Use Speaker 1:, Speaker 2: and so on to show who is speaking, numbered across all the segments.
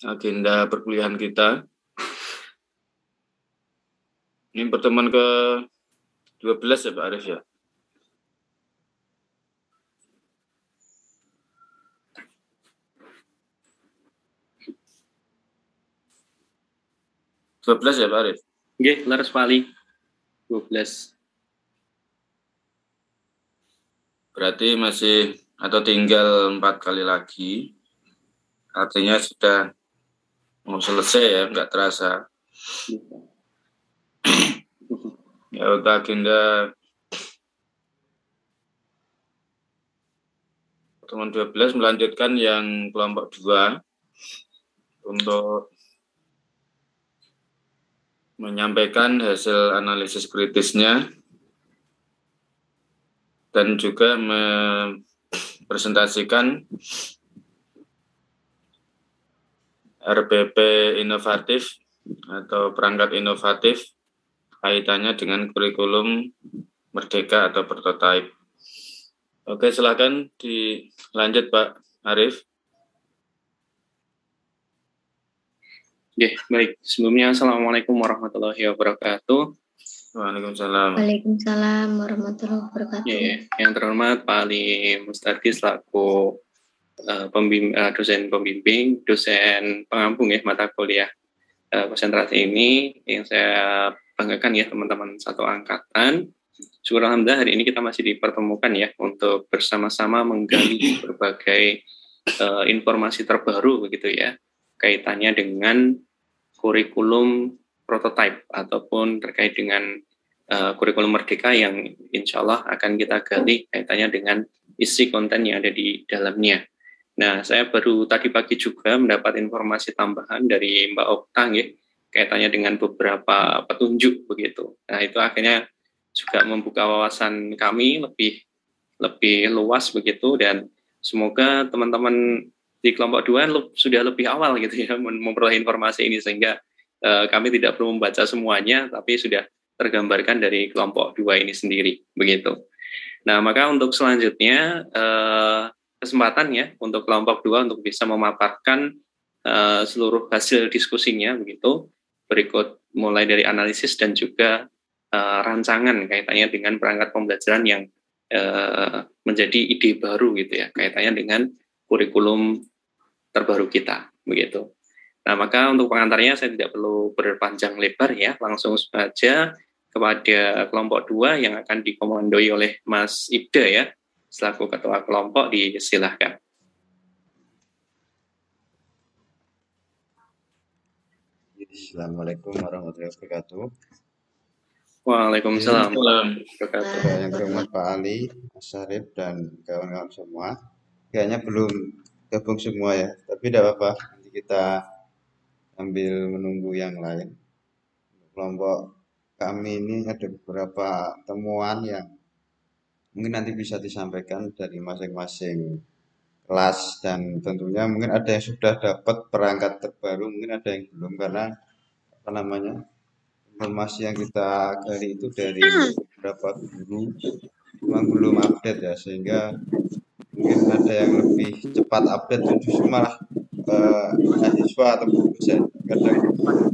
Speaker 1: agenda perkuliahan kita. Ini pertemuan ke-12 ya Pak Arif ya? Dua belas ya Pak Arif?
Speaker 2: Nggih, leres Pak Ali. 12.
Speaker 1: Berarti masih atau tinggal 4 kali lagi. Artinya sudah mau selesai ya, nggak terasa. Ya, untuk agenda pertemuan 12 melanjutkan yang kelompok 2 untuk menyampaikan hasil analisis kritisnya dan juga mempresentasikan RPP inovatif atau perangkat inovatif kaitannya dengan kurikulum Merdeka atau prototype. Oke, silakan dilanjut Pak Arif.
Speaker 2: Oke, baik. Sebelumnya, Assalamualaikum warahmatullahi wabarakatuh.
Speaker 1: Waalaikumsalam.
Speaker 3: Waalaikumsalam warahmatullahi wabarakatuh.
Speaker 2: Yang terhormat Pak Ali Mustadi selaku dosen pembimbing, dosen pengampung ya mata kuliah konsentrasi ini yang saya banggakan ya teman-teman satu angkatan. Syukur alhamdulillah hari ini kita masih dipertemukan ya untuk bersama-sama menggali berbagai informasi terbaru begitu ya kaitannya dengan kurikulum prototype ataupun terkait dengan kurikulum Merdeka yang insya Allah akan kita gali kaitannya dengan isi konten yang ada di dalamnya. Nah, saya baru tadi pagi juga mendapat informasi tambahan dari Mbak Okta ya, kaitannya dengan beberapa petunjuk begitu. Nah, itu akhirnya juga membuka wawasan kami lebih luas begitu dan semoga teman-teman di kelompok 2 sudah lebih awal gitu ya memperoleh informasi ini sehingga kami tidak perlu membaca semuanya tapi sudah tergambarkan dari kelompok 2 ini sendiri begitu. Nah, maka untuk selanjutnya kesempatan ya untuk kelompok 2 untuk bisa memaparkan seluruh hasil diskusinya begitu. Berikut mulai dari analisis dan juga rancangan kaitannya dengan perangkat pembelajaran yang menjadi ide baru gitu ya kaitannya dengan kurikulum terbaru kita begitu. Nah, maka untuk pengantarnya saya tidak perlu berpanjang lebar ya, langsung saja kepada kelompok 2 yang akan dikomandoi oleh Mas Ibda ya, selaku ketua kelompok, disilahkan.
Speaker 4: Assalamualaikum warahmatullahi wabarakatuh.
Speaker 2: Waalaikumsalam warahmatullahi wabarakatuh.
Speaker 4: Yang terhormat Pak Ali, Mas Syarif, dan kawan-kawan semua. Kayaknya belum gabung semua ya, tapi tidak apa-apa. Nanti kita sambil menunggu yang lain. Kelompok kami ini ada beberapa temuan yang mungkin nanti bisa disampaikan dari masing-masing kelas dan tentunya mungkin ada yang sudah dapat perangkat terbaru, mungkin ada yang belum karena informasi yang kita gali itu dari beberapa guru memang belum update ya sehingga mungkin ada yang lebih cepat update justru malah mahasiswa atau dosen kadang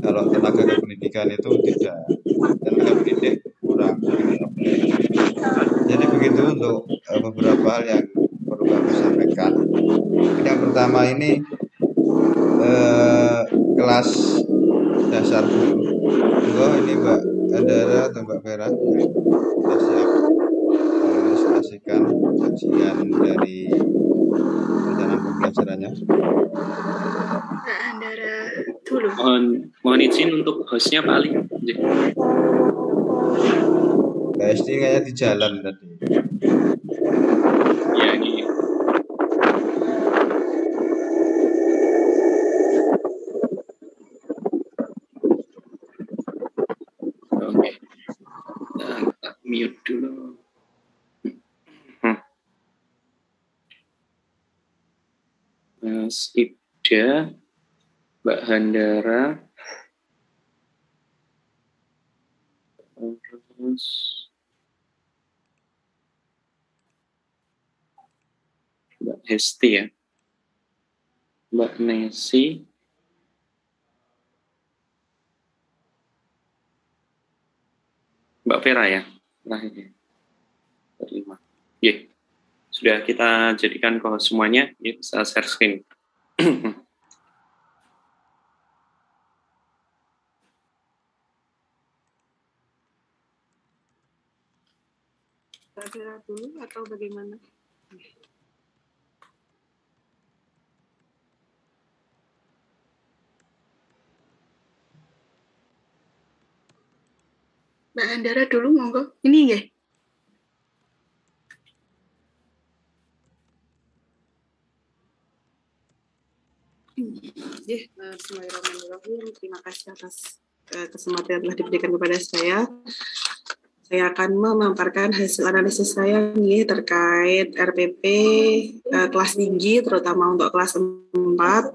Speaker 4: kalau tenaga kependidikan itu tidak tenaga pendidik kurang update. Jadi begitu untuk beberapa hal yang perlu kami sampaikan. Yang pertama ini kelas dasar dulu. Ini Mbak Andara atau Mbak Vera sudah siap mengilustrasikan kajian dari rencana pembelajarannya.
Speaker 3: Mbak Andara dulu.
Speaker 2: Mohon izin untuk hostnya Pak Ali.
Speaker 4: Mbak Esti kayaknya di jalan tadi.
Speaker 2: Ya, ini. Oke. Mute dulu. Mas Ibda, Mbak Handara, terus Mbak Hesti ya, Mbak Nesi, Mbak Vera ya. Nah ini terima. Sudah kita jadikan semuanya, bisa share screen.
Speaker 5: Mbak Vera dulu atau bagaimana? Mbak Andara dulu, monggo. Ini ya. Bismillahirrahmanirrahim. Terima kasih atas kesempatan yang telah diberikan kepada saya. Saya akan memaparkan hasil analisis saya nih terkait RPP kelas tinggi, terutama untuk kelas 4.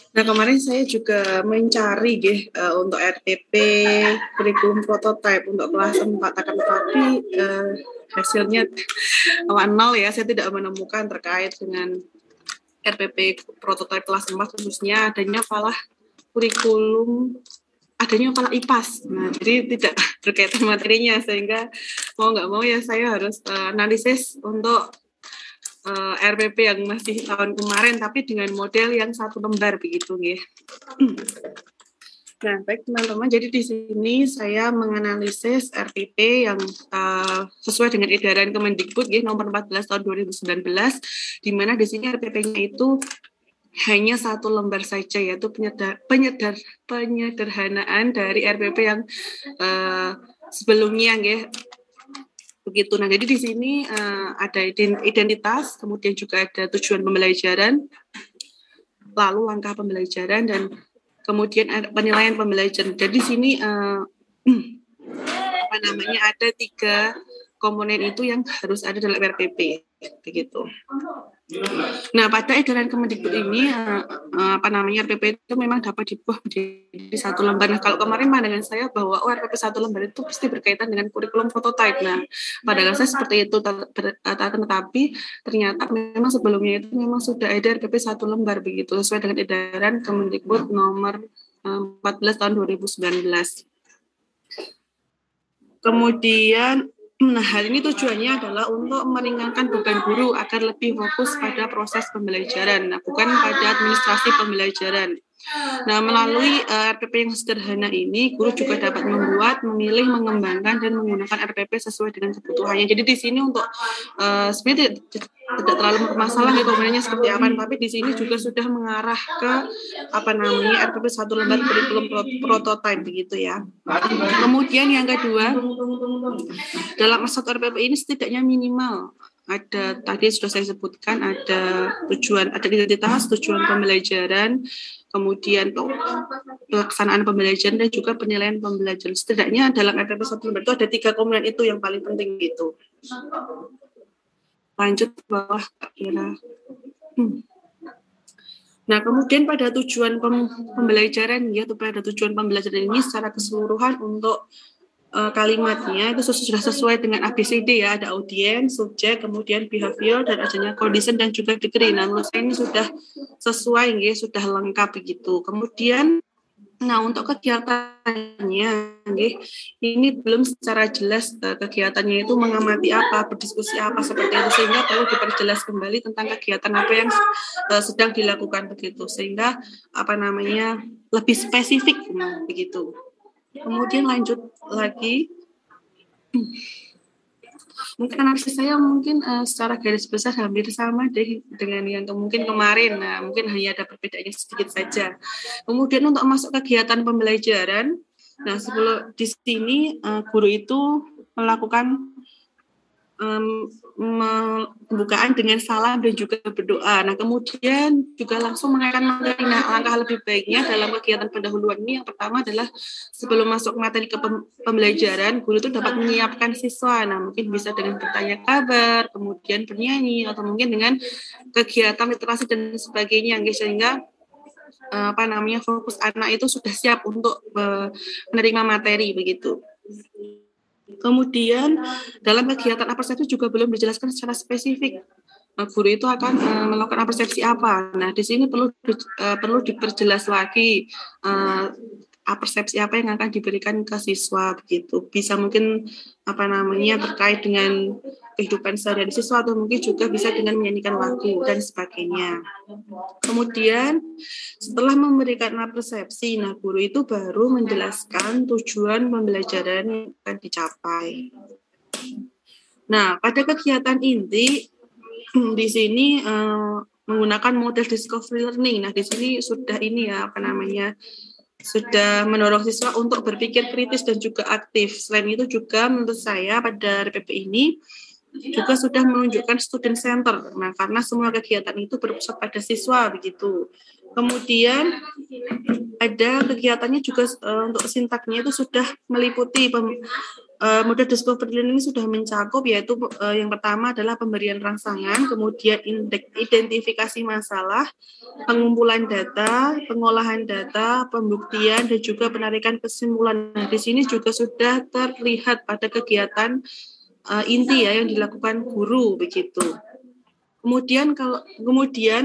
Speaker 5: Nah, kemarin saya juga mencari untuk RPP kurikulum prototipe untuk kelas 4, akan tetapi hasilnya nol ya, saya tidak menemukan terkait dengan RPP prototipe kelas 4, khususnya adanya IPAS. Nah, jadi tidak berkaitan materinya, sehingga mau nggak mau ya saya harus analisis untuk RPP yang masih tahun kemarin, tapi dengan model yang 1 lembar begitu ya. Nah, baik teman-teman, jadi di sini saya menganalisis RPP yang sesuai dengan edaran Kemendikbud nomor 14 tahun 2019, di mana di sini RPP-nya itu hanya 1 lembar saja, yaitu penyederhanaan dari RPP yang sebelumnya ya. Begitu. Nah, jadi di sini ada identitas, kemudian juga ada tujuan pembelajaran, lalu langkah pembelajaran, dan kemudian ada penilaian pembelajaran. Jadi di sini ada 3 komponen itu yang harus ada dalam RPP, begitu. Nah, pada edaran Kemendikbud ini RPP itu memang dapat dibuat menjadi 1 lembar. Nah, kalau kemarin pandangan saya bahwa RPP 1 lembar itu pasti berkaitan dengan kurikulum prototipe. Nah, pandangan saya seperti itu, tetapi ternyata memang sebelumnya itu memang sudah ada RPP 1 lembar begitu, sesuai dengan edaran Kemendikbud nomor 14 tahun 2019. Kemudian hal ini tujuannya adalah untuk meringankan beban guru agar lebih fokus pada proses pembelajaran, bukan pada administrasi pembelajaran. Nah, melalui RPP yang sederhana ini, guru juga dapat membuat, memilih, mengembangkan, dan menggunakan RPP sesuai dengan kebutuhannya. Jadi di sini untuk sebenarnya tidak terlalu bermasalah komponennya seperti apa, tapi di sini juga sudah mengarah ke RPP 1 lembar kurikulum prototipe begitu ya. Kemudian yang kedua, dalam satu RPP ini setidaknya minimal ada, tadi sudah saya sebutkan, ada tujuan, ada identitas, tujuan pembelajaran, kemudian pelaksanaan pembelajaran, dan juga penilaian pembelajaran. Setidaknya dalam RPP 1 lembar itu ada 3 komponen itu yang paling penting gitu. Lanjut ke bawah, Kak Kira. Nah, kemudian pada tujuan pembelajaran, yaitu pada tujuan pembelajaran ini secara keseluruhan untuk kalimatnya itu sudah sesuai dengan ABCD ya, ada audience, subjek, kemudian behavior, dan adanya condition, dan juga degree. Nah, menurut saya ini sudah sesuai ya, sudah lengkap begitu. Kemudian untuk kegiatannya ini belum secara jelas kegiatannya itu mengamati apa, berdiskusi apa, seperti itu, sehingga perlu diperjelas kembali tentang kegiatan apa yang sedang dilakukan begitu, sehingga lebih spesifik begitu. Kemudian lanjut lagi, mungkin analisis saya secara garis besar hampir sama dengan yang mungkin kemarin. Nah, mungkin hanya ada perbedaannya sedikit saja. Kemudian untuk masuk kegiatan pembelajaran, nah sebelum di sini guru itu melakukan pembukaan dengan salam dan juga berdoa. Nah, kemudian juga langsung mengenai materi. Nah, langkah lebih baiknya dalam kegiatan pendahuluan ini, yang pertama adalah sebelum masuk materi ke pembelajaran, guru itu dapat menyiapkan siswa. Nah, mungkin bisa dengan bertanya kabar, kemudian bernyanyi, atau mungkin dengan kegiatan literasi dan sebagainya, sehingga fokus anak itu sudah siap untuk menerima materi begitu. Kemudian dalam kegiatan apersepsi juga belum dijelaskan secara spesifik guru itu akan melakukan apersepsi apa. Nah, di sini perlu diperjelas lagi persepsi apa yang akan diberikan ke siswa begitu. Bisa mungkin terkait dengan kehidupan sehari-hari siswa atau mungkin juga bisa dengan menyanyikan lagu dan sebagainya. Kemudian setelah memberikan persepsi, guru itu baru menjelaskan tujuan pembelajaran yang akan dicapai. Nah, pada kegiatan inti di sini menggunakan model discovery learning. Nah, di sini sudah sudah mendorong siswa untuk berpikir kritis dan juga aktif. Selain itu juga menurut saya pada RPP ini juga sudah menunjukkan student center. Nah, karena semua kegiatan itu berpusat pada siswa begitu. Kemudian ada kegiatannya juga untuk sintaknya itu sudah meliputi model discovery learning sudah mencakup, yaitu yang pertama adalah pemberian rangsangan, kemudian identifikasi masalah, pengumpulan data, pengolahan data, pembuktian, dan juga penarikan kesimpulan. Nah, di sini juga sudah terlihat pada kegiatan inti yang dilakukan guru begitu. Kemudian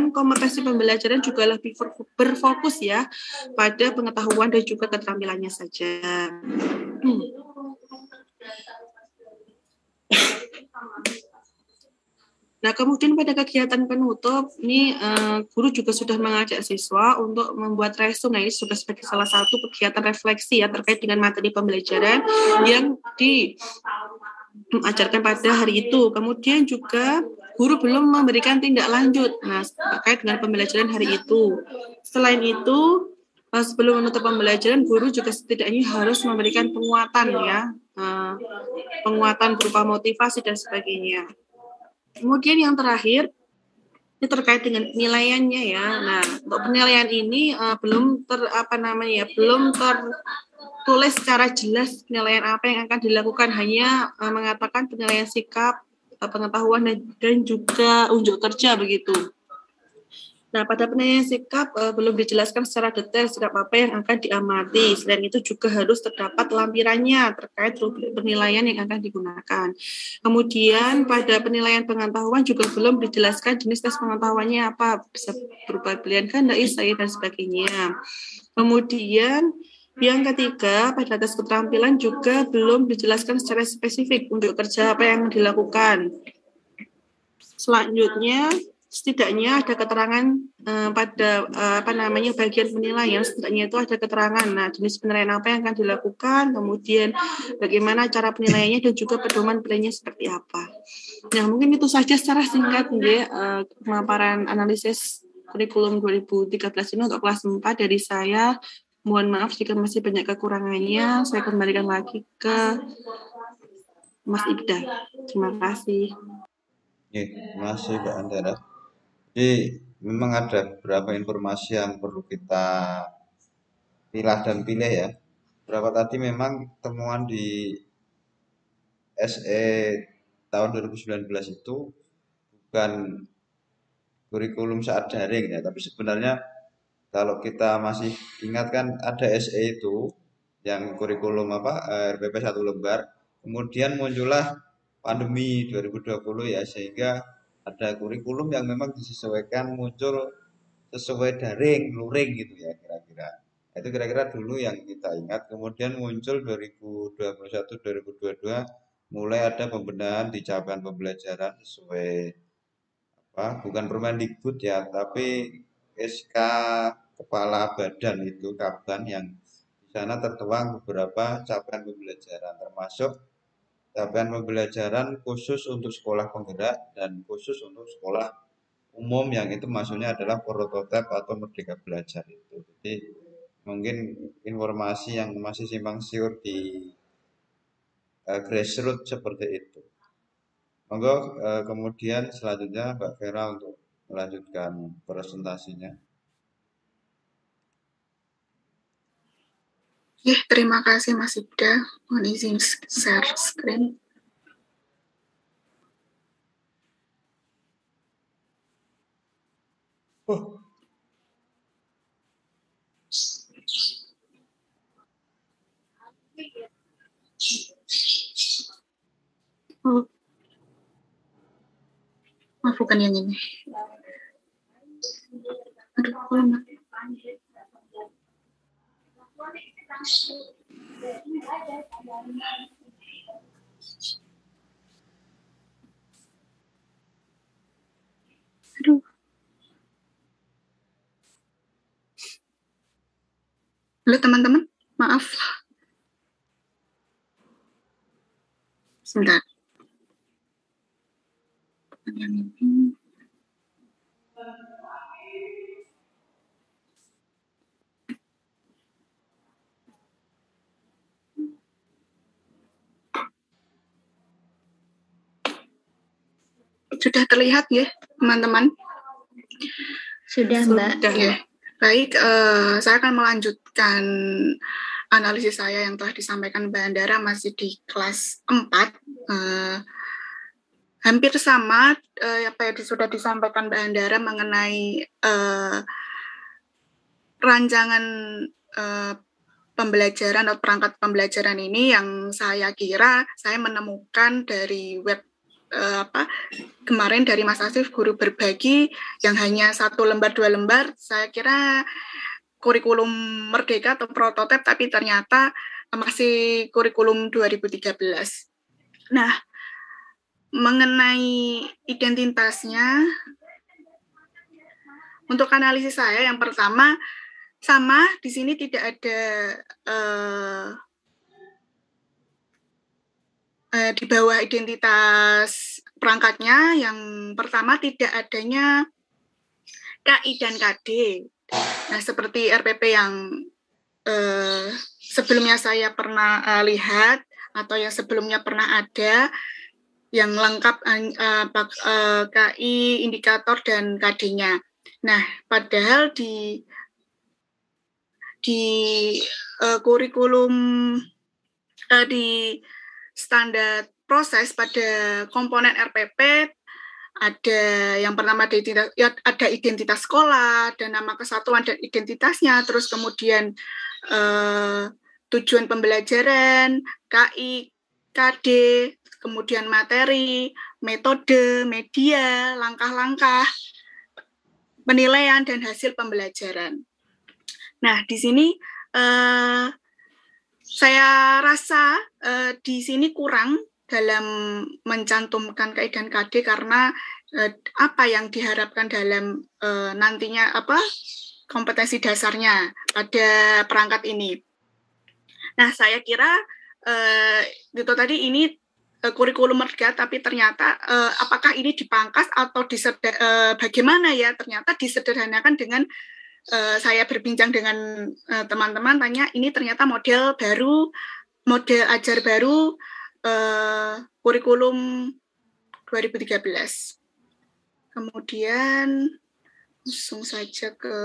Speaker 5: kompetensi pembelajaran juga lebih berfokus pada pengetahuan dan juga keterampilannya saja. Nah, kemudian pada kegiatan penutup, ini guru juga sudah mengajak siswa untuk membuat resume. Nah, ini juga sebagai salah satu kegiatan refleksi terkait dengan materi pembelajaran yang diajarkan pada hari itu. Kemudian juga guru belum memberikan tindak lanjut terkait dengan pembelajaran hari itu. Selain itu, sebelum menutup pembelajaran, guru juga setidaknya harus memberikan penguatan berupa motivasi dan sebagainya. Kemudian yang terakhir, ini terkait dengan penilaiannya Nah, untuk penilaian ini belum tertulis secara jelas penilaian apa yang akan dilakukan, hanya mengatakan penilaian sikap, pengetahuan dan juga unjuk kerja begitu. Nah, pada penilaian sikap belum dijelaskan secara detail sikap apa yang akan diamati. Selain itu juga harus terdapat lampirannya terkait rubrik penilaian yang akan digunakan. Kemudian pada penilaian pengetahuan juga belum dijelaskan jenis tes pengetahuannya apa, bisa berupa pilihan ganda, esai dan sebagainya. Kemudian yang ketiga, pada tes keterampilan juga belum dijelaskan secara spesifik unjuk kerja apa yang dilakukan. Selanjutnya, setidaknya ada keterangan pada bagian penilaian, setidaknya itu ada keterangan. Nah, jenis penilaian apa yang akan dilakukan, kemudian bagaimana cara penilaiannya dan juga pedoman penilaiannya seperti apa. Nah, mungkin itu saja secara singkat pemaparan analisis kurikulum 2013 ini untuk kelas 4 dari saya. Mohon maaf jika masih banyak kekurangannya. Saya kembalikan lagi ke Mas Ibda. Terima kasih.
Speaker 4: Terima kasih Mbak Andara. Jadi memang ada beberapa informasi yang perlu kita pilah dan pilih ya. Beberapa tadi memang temuan di SE tahun 2019 itu bukan kurikulum saat daring tapi sebenarnya kalau kita masih ingat kan ada SE itu yang kurikulum RPP 1 lembar, kemudian muncullah pandemi 2020 sehingga ada kurikulum yang memang disesuaikan muncul sesuai daring, luring gitu kira-kira. Itu kira-kira dulu yang kita ingat. Kemudian muncul 2021-2022 mulai ada pembenahan di capaian pembelajaran sesuai bukan Permendikbud tapi SK Kepala Badan itu Kapban yang di sana tertuang beberapa capaian pembelajaran termasuk capaian pembelajaran khusus untuk sekolah penggerak dan khusus untuk sekolah umum yang itu maksudnya adalah prototipe atau merdeka belajar itu. Jadi mungkin informasi yang masih simpang siur di grassroots seperti itu. Monggo kemudian selanjutnya Mbak Vera untuk melanjutkan presentasinya.
Speaker 3: Terima kasih Mas Ibda. Mohon izin share screen. Bukan yang ini. Aduh, Aduh. Halo teman-teman, maaf. Sebentar. Yang ini. Sudah terlihat ya, teman-teman?
Speaker 6: Sudah, Mbak.
Speaker 3: Ya. Baik, saya akan melanjutkan analisis saya yang telah disampaikan Mbak Andara masih di kelas 4. Hampir sama apa yang sudah disampaikan Mbak Andara mengenai rancangan pembelajaran atau perangkat pembelajaran ini yang saya kira saya menemukan dari web kemarin dari Mas Asif Guru Berbagi yang hanya 1 lembar 2 lembar, saya kira kurikulum Merdeka atau prototipe, tapi ternyata masih kurikulum 2013. Nah, mengenai identitasnya, untuk analisis saya yang pertama sama di sini tidak ada di bawah identitas perangkatnya. Yang pertama tidak adanya KI dan KD. Nah, seperti RPP yang sebelumnya saya pernah lihat atau yang sebelumnya pernah ada yang lengkap KI, indikator dan KD-nya. Nah, padahal di kurikulum di standar proses pada komponen RPP ada yang pertama ada identitas sekolah dan nama kesatuan dan identitasnya, terus kemudian tujuan pembelajaran, KI, KD, kemudian materi, metode, media, langkah-langkah, penilaian dan hasil pembelajaran. Nah, di sini saya rasa di sini kurang dalam mencantumkan KI dan KD karena apa yang diharapkan dalam nantinya kompetensi dasarnya pada perangkat ini. Nah, saya kira itu tadi ini kurikulum Merdeka, tapi ternyata apakah ini dipangkas atau bagaimana ya? Ternyata disederhanakan dengan saya berbincang dengan teman-teman, tanya ini ternyata model baru, model ajar baru kurikulum 2013. Kemudian langsung saja ke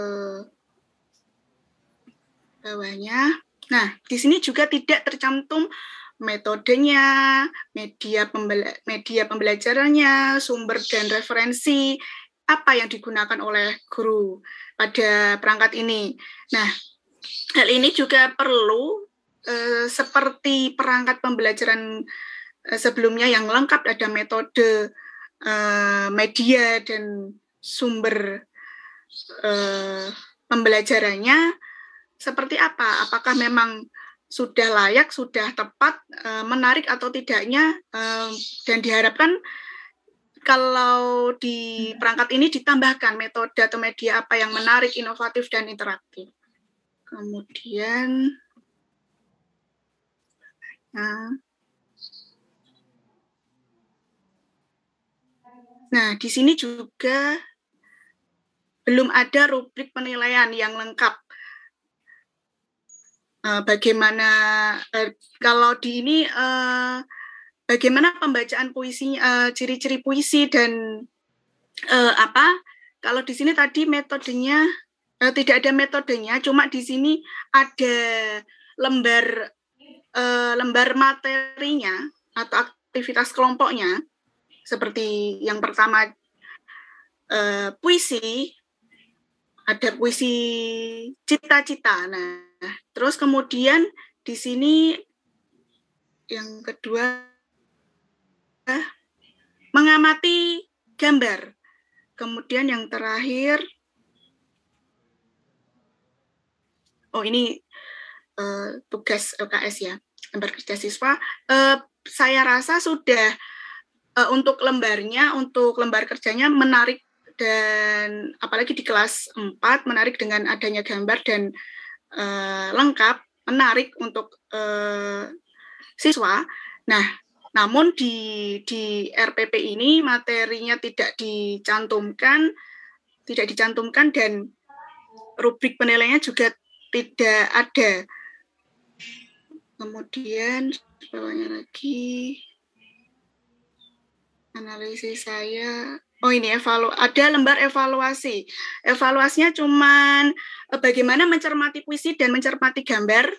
Speaker 3: bawahnya. Nah, di sini juga tidak tercantum metodenya, media pembelajarannya, sumber dan referensi apa yang digunakan oleh guru pada perangkat ini. Nah, hal ini juga perlu seperti perangkat pembelajaran sebelumnya yang lengkap, ada metode, media dan sumber pembelajarannya seperti apa? Apakah memang sudah layak, sudah tepat, menarik atau tidaknya, dan diharapkan kalau di perangkat ini ditambahkan metode atau media apa yang menarik, inovatif, dan interaktif. Kemudian, nah di sini juga belum ada rubrik penilaian yang lengkap. Bagaimana kalau di ini bagaimana pembacaan puisinya, ciri-ciri puisi dan kalau di sini tadi metodenya tidak ada metodenya, cuma di sini ada lembar materinya atau aktivitas kelompoknya, seperti yang pertama puisi, ada puisi cita-cita. Nah, terus kemudian di sini yang kedua mengamati gambar. Kemudian yang terakhir, ini tugas LKS ya, lembar kerja siswa. Saya rasa sudah untuk lembar kerjanya menarik, dan apalagi di kelas 4 menarik dengan adanya gambar dan lengkap, menarik untuk siswa. Nah, namun di RPP ini materinya tidak dicantumkan dan rubrik penilaiannya juga tidak ada. Kemudian bawahnya lagi analisis saya. Oh, ini ada lembar evaluasi. Evaluasinya cuman bagaimana mencermati puisi dan mencermati gambar.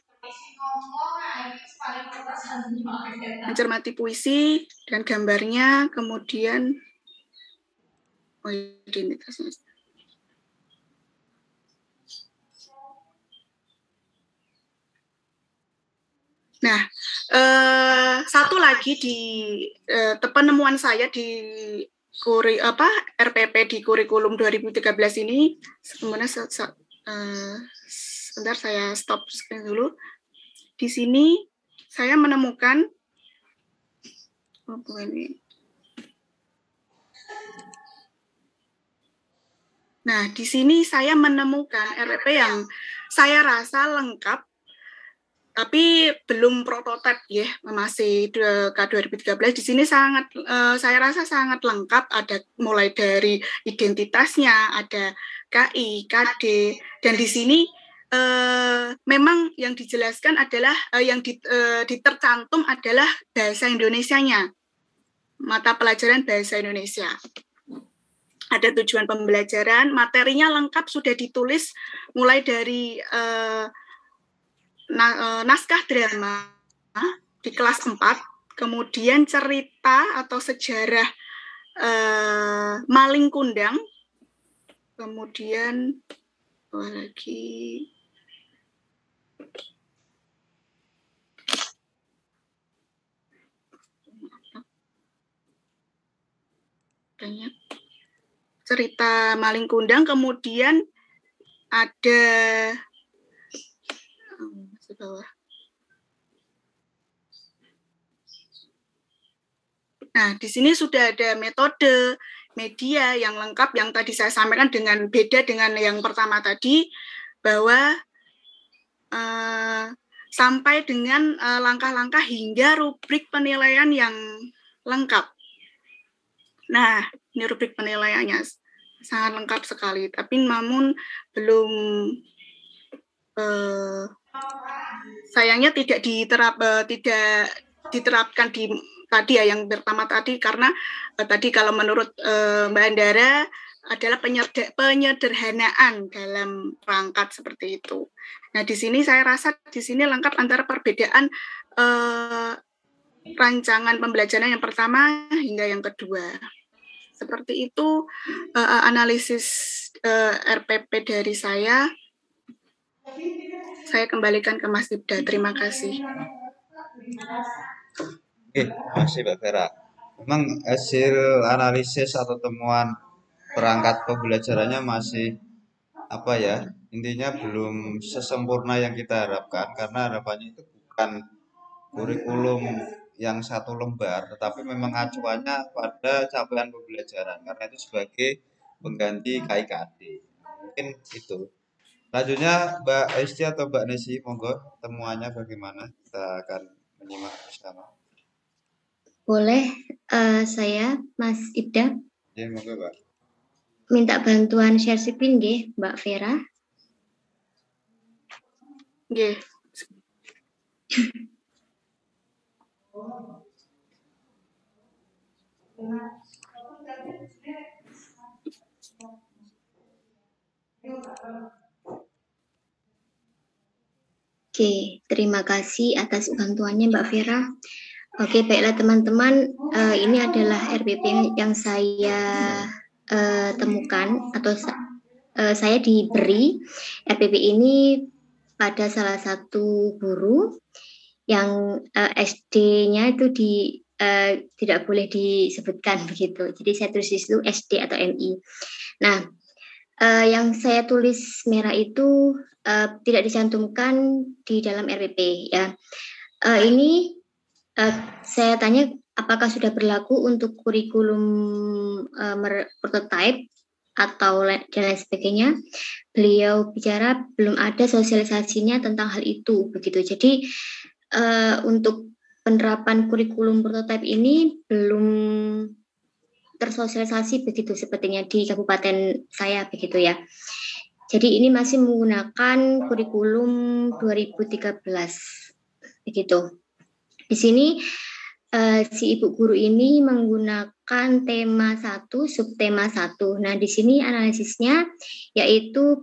Speaker 3: Mencermati puisi dan gambarnya, kemudian identitasnya. Nah, satu lagi di penemuan saya di RPP di kurikulum 2013 ini, sebenarnya sebentar saya stop screen dulu. Di sini saya menemukan Nah, di sini saya menemukan RPP yang saya rasa lengkap, tapi belum prototipe ya, masih K2013. Di sini saya rasa sangat lengkap, ada mulai dari identitasnya, ada KI, KD, dan di sini memang yang dijelaskan adalah yang ditercantum adalah bahasa Indonesianya, mata pelajaran bahasa Indonesia. Ada tujuan pembelajaran, materinya lengkap, sudah ditulis mulai dari naskah drama di kelas 4, kemudian cerita atau sejarah Maling Kundang, kemudian lagi banyak cerita Maling Kundang, kemudian ada bawah. Nah, di sini sudah ada metode, media yang lengkap yang tadi saya sampaikan, dengan beda dengan yang pertama tadi, bahwa sampai dengan langkah-langkah hingga rubrik penilaian yang lengkap. Nah, ini rubrik penilaiannya sangat lengkap sekali, tapi namun belum sayangnya tidak diterapkan di tadi ya, yang pertama tadi, karena tadi kalau menurut Mbak Andara adalah penyederhanaan dalam perangkat seperti itu. Nah, di sini saya rasa di sini lengkap antara perbedaan rancangan pembelajaran yang pertama hingga yang kedua. Seperti itu analisis RPP dari saya. Saya kembalikan ke Mas Ibda. Terima kasih.
Speaker 4: Oke, terima kasih Mbak Vera. Memang hasil analisis atau temuan perangkat pembelajarannya masih intinya belum sesempurna yang kita harapkan, karena harapannya itu bukan kurikulum yang satu lembar, tetapi memang acuannya pada capaian pembelajaran, karena itu sebagai pengganti KIKD. Mungkin itu. Selanjutnya Mbak Esti atau Mbak Nesi, monggo temuannya bagaimana? Kita akan menyimak bersama.
Speaker 6: Boleh, saya Mas Ibda.
Speaker 4: Ya, monggo Mbak.
Speaker 6: Minta bantuan share screen nggih, Mbak Vera.
Speaker 3: Nggih.
Speaker 6: Oke, terima kasih atas bantuannya Mbak Vera. Oke, baiklah teman-teman, ini adalah RPP yang saya temukan, atau saya diberi RPP ini pada salah satu guru yang SD-nya itu tidak boleh disebutkan begitu. Jadi saya tulis itu SD atau MI. Nah, Yang saya tulis merah itu tidak dicantumkan di dalam RPP ya. Ini saya tanya apakah sudah berlaku untuk kurikulum prototype atau dan lain sebagainya. Beliau bicara belum ada sosialisasinya tentang hal itu begitu. Jadi untuk penerapan kurikulum prototype ini belum tersosialisasi begitu sepertinya di kabupaten saya begitu ya. Jadi ini masih menggunakan kurikulum 2013 begitu. Di sini si ibu guru ini menggunakan tema 1, subtema 1. Nah, di sini analisisnya yaitu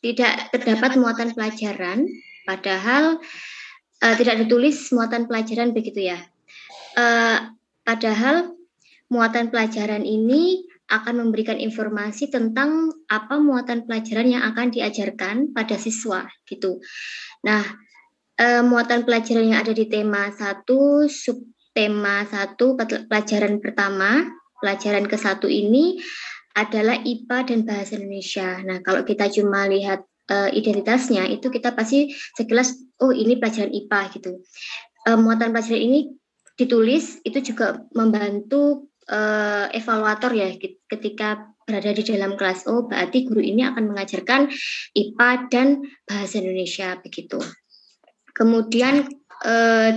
Speaker 6: tidak terdapat muatan pelajaran, padahal tidak ditulis muatan pelajaran begitu ya. Padahal muatan pelajaran ini akan memberikan informasi tentang apa muatan pelajaran yang akan diajarkan pada siswa gitu. Nah, muatan pelajaran yang ada di tema 1, subtema 1, pelajaran pertama, pelajaran ke-1 ini adalah IPA dan Bahasa Indonesia. Nah, kalau kita cuma lihat identitasnya, itu kita pasti sekilas, oh ini pelajaran IPA gitu. Muatan pelajaran ini ditulis, itu juga membantu evaluator ya ketika berada di dalam kelas. Oh, berarti guru ini akan mengajarkan IPA dan Bahasa Indonesia begitu. Kemudian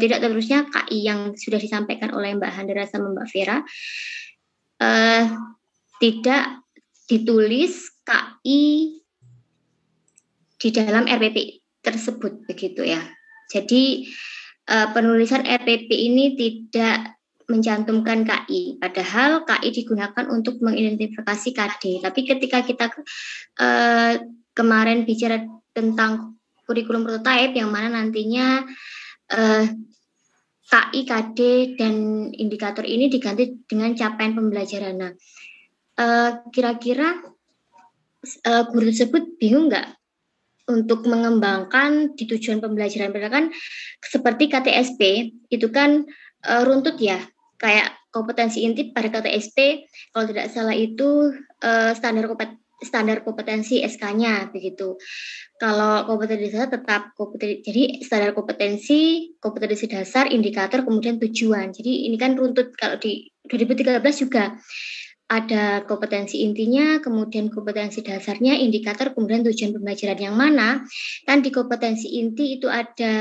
Speaker 6: tidak terusnya KI yang sudah disampaikan oleh Mbak Handera sama Mbak Vera, tidak ditulis KI di dalam RPP tersebut begitu ya. Jadi penulisan RPP ini tidak mencantumkan KI, padahal KI digunakan untuk mengidentifikasi KD. Tapi ketika kita kemarin bicara tentang kurikulum prototype yang mana nantinya KI, KD, dan indikator ini diganti dengan capaian pembelajaran. Nah, kira-kira guru tersebut bingung nggak untuk mengembangkan di tujuan pembelajaran? Mereka kan seperti KTSP, itu kan runtut ya, kayak kompetensi inti pada KTSP, kalau tidak salah itu standar kompetensi SK-nya begitu. Kalau kompetensi dasar tetap kompetensi, jadi standar kompetensi dasar, indikator, kemudian tujuan. Jadi ini kan runtut. Kalau di 2013 juga ada kompetensi intinya, kemudian kompetensi dasarnya, indikator, kemudian tujuan pembelajaran. Yang mana kan di kompetensi inti itu ada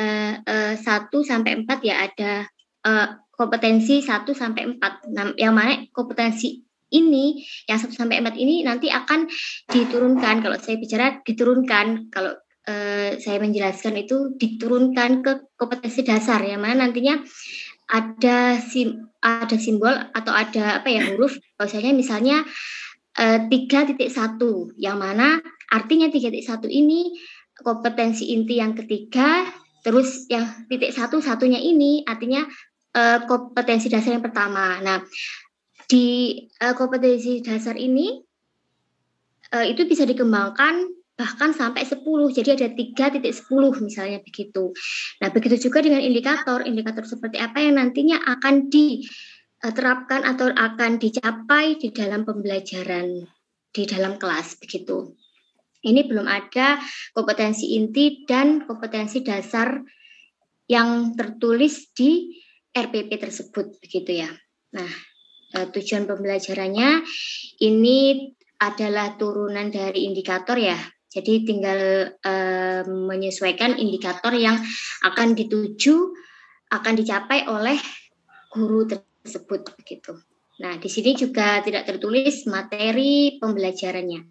Speaker 6: 1 sampai 4 ya, ada kompetensi 1 sampai 4. Nah, yang mana kompetensi ini yang 1 sampai 4 ini nanti akan diturunkan. Kalau saya bicara diturunkan, kalau saya menjelaskan itu diturunkan ke kompetensi dasar, yang mana nantinya ada simbol atau ada huruf, misalnya 3.1, yang mana artinya 3.1 ini kompetensi inti yang ketiga, terus yang satunya ini artinya kompetensi dasar yang pertama. Nah, di kompetensi dasar ini itu bisa dikembangkan bahkan sampai 10, jadi ada 3.10 misalnya begitu. Nah, begitu juga dengan indikator seperti apa yang nantinya akan diterapkan atau akan dicapai di dalam pembelajaran di dalam kelas begitu. Ini belum ada kompetensi inti dan kompetensi dasar yang tertulis di RPP tersebut begitu ya. Nah, tujuan pembelajarannya ini adalah turunan dari indikator ya. Jadi tinggal menyesuaikan indikator yang akan dicapai oleh guru tersebut begitu. Nah, di sini juga tidak tertulis materi pembelajarannya.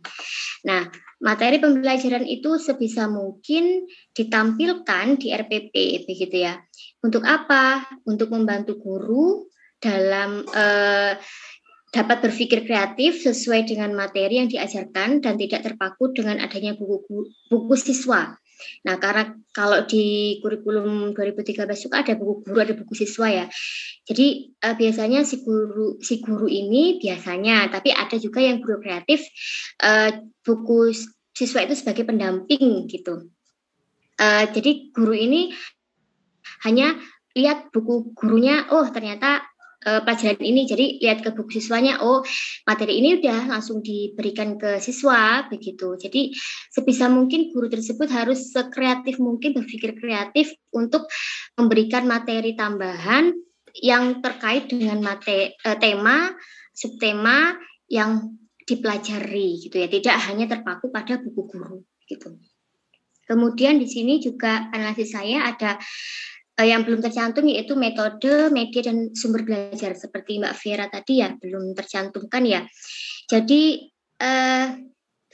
Speaker 6: Nah, materi pembelajaran itu sebisa mungkin ditampilkan di RPP begitu ya. Untuk apa? Untuk membantu guru dalam dapat berpikir kreatif sesuai dengan materi yang diajarkan dan tidak terpaku dengan adanya buku siswa. Nah, karena kalau di kurikulum 2013 juga ada buku guru, ada buku siswa ya. Jadi biasanya si guru ini biasanya, tapi ada juga yang guru kreatif, buku siswa itu sebagai pendamping gitu. Jadi guru ini hanya lihat buku gurunya, oh ternyata pelajaran ini. Jadi lihat ke buku siswanya, oh materi ini udah langsung diberikan ke siswa begitu. Jadi sebisa mungkin guru tersebut harus sekreatif mungkin, berpikir kreatif untuk memberikan materi tambahan yang terkait dengan tema, subtema yang dipelajari gitu ya. Tidak hanya terpaku pada buku guru gitu. Kemudian di sini juga analisis saya ada yang belum tercantum, yaitu metode, media, dan sumber belajar. Seperti Mbak Vera tadi ya, belum tercantumkan ya. Jadi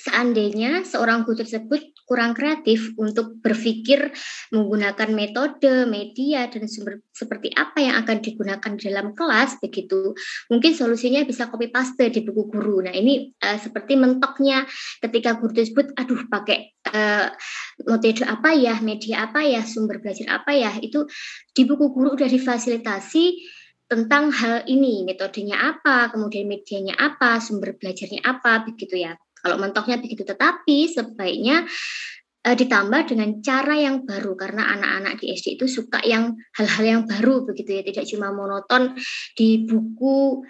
Speaker 6: seandainya seorang guru tersebut kurang kreatif untuk berpikir menggunakan metode, media, dan sumber seperti apa yang akan digunakan dalam kelas begitu, mungkin solusinya bisa copy paste di buku guru. Nah ini seperti mentoknya ketika guru tersebut, aduh pakai metode apa ya, media apa ya, sumber belajar apa ya, itu di buku guru udah difasilitasi tentang hal ini, metodenya apa, kemudian medianya apa, sumber belajarnya apa, begitu ya. Kalau mentoknya begitu, tetapi sebaiknya ditambah dengan cara yang baru, karena anak-anak di SD itu suka yang hal-hal yang baru begitu ya, tidak cuma monoton di buku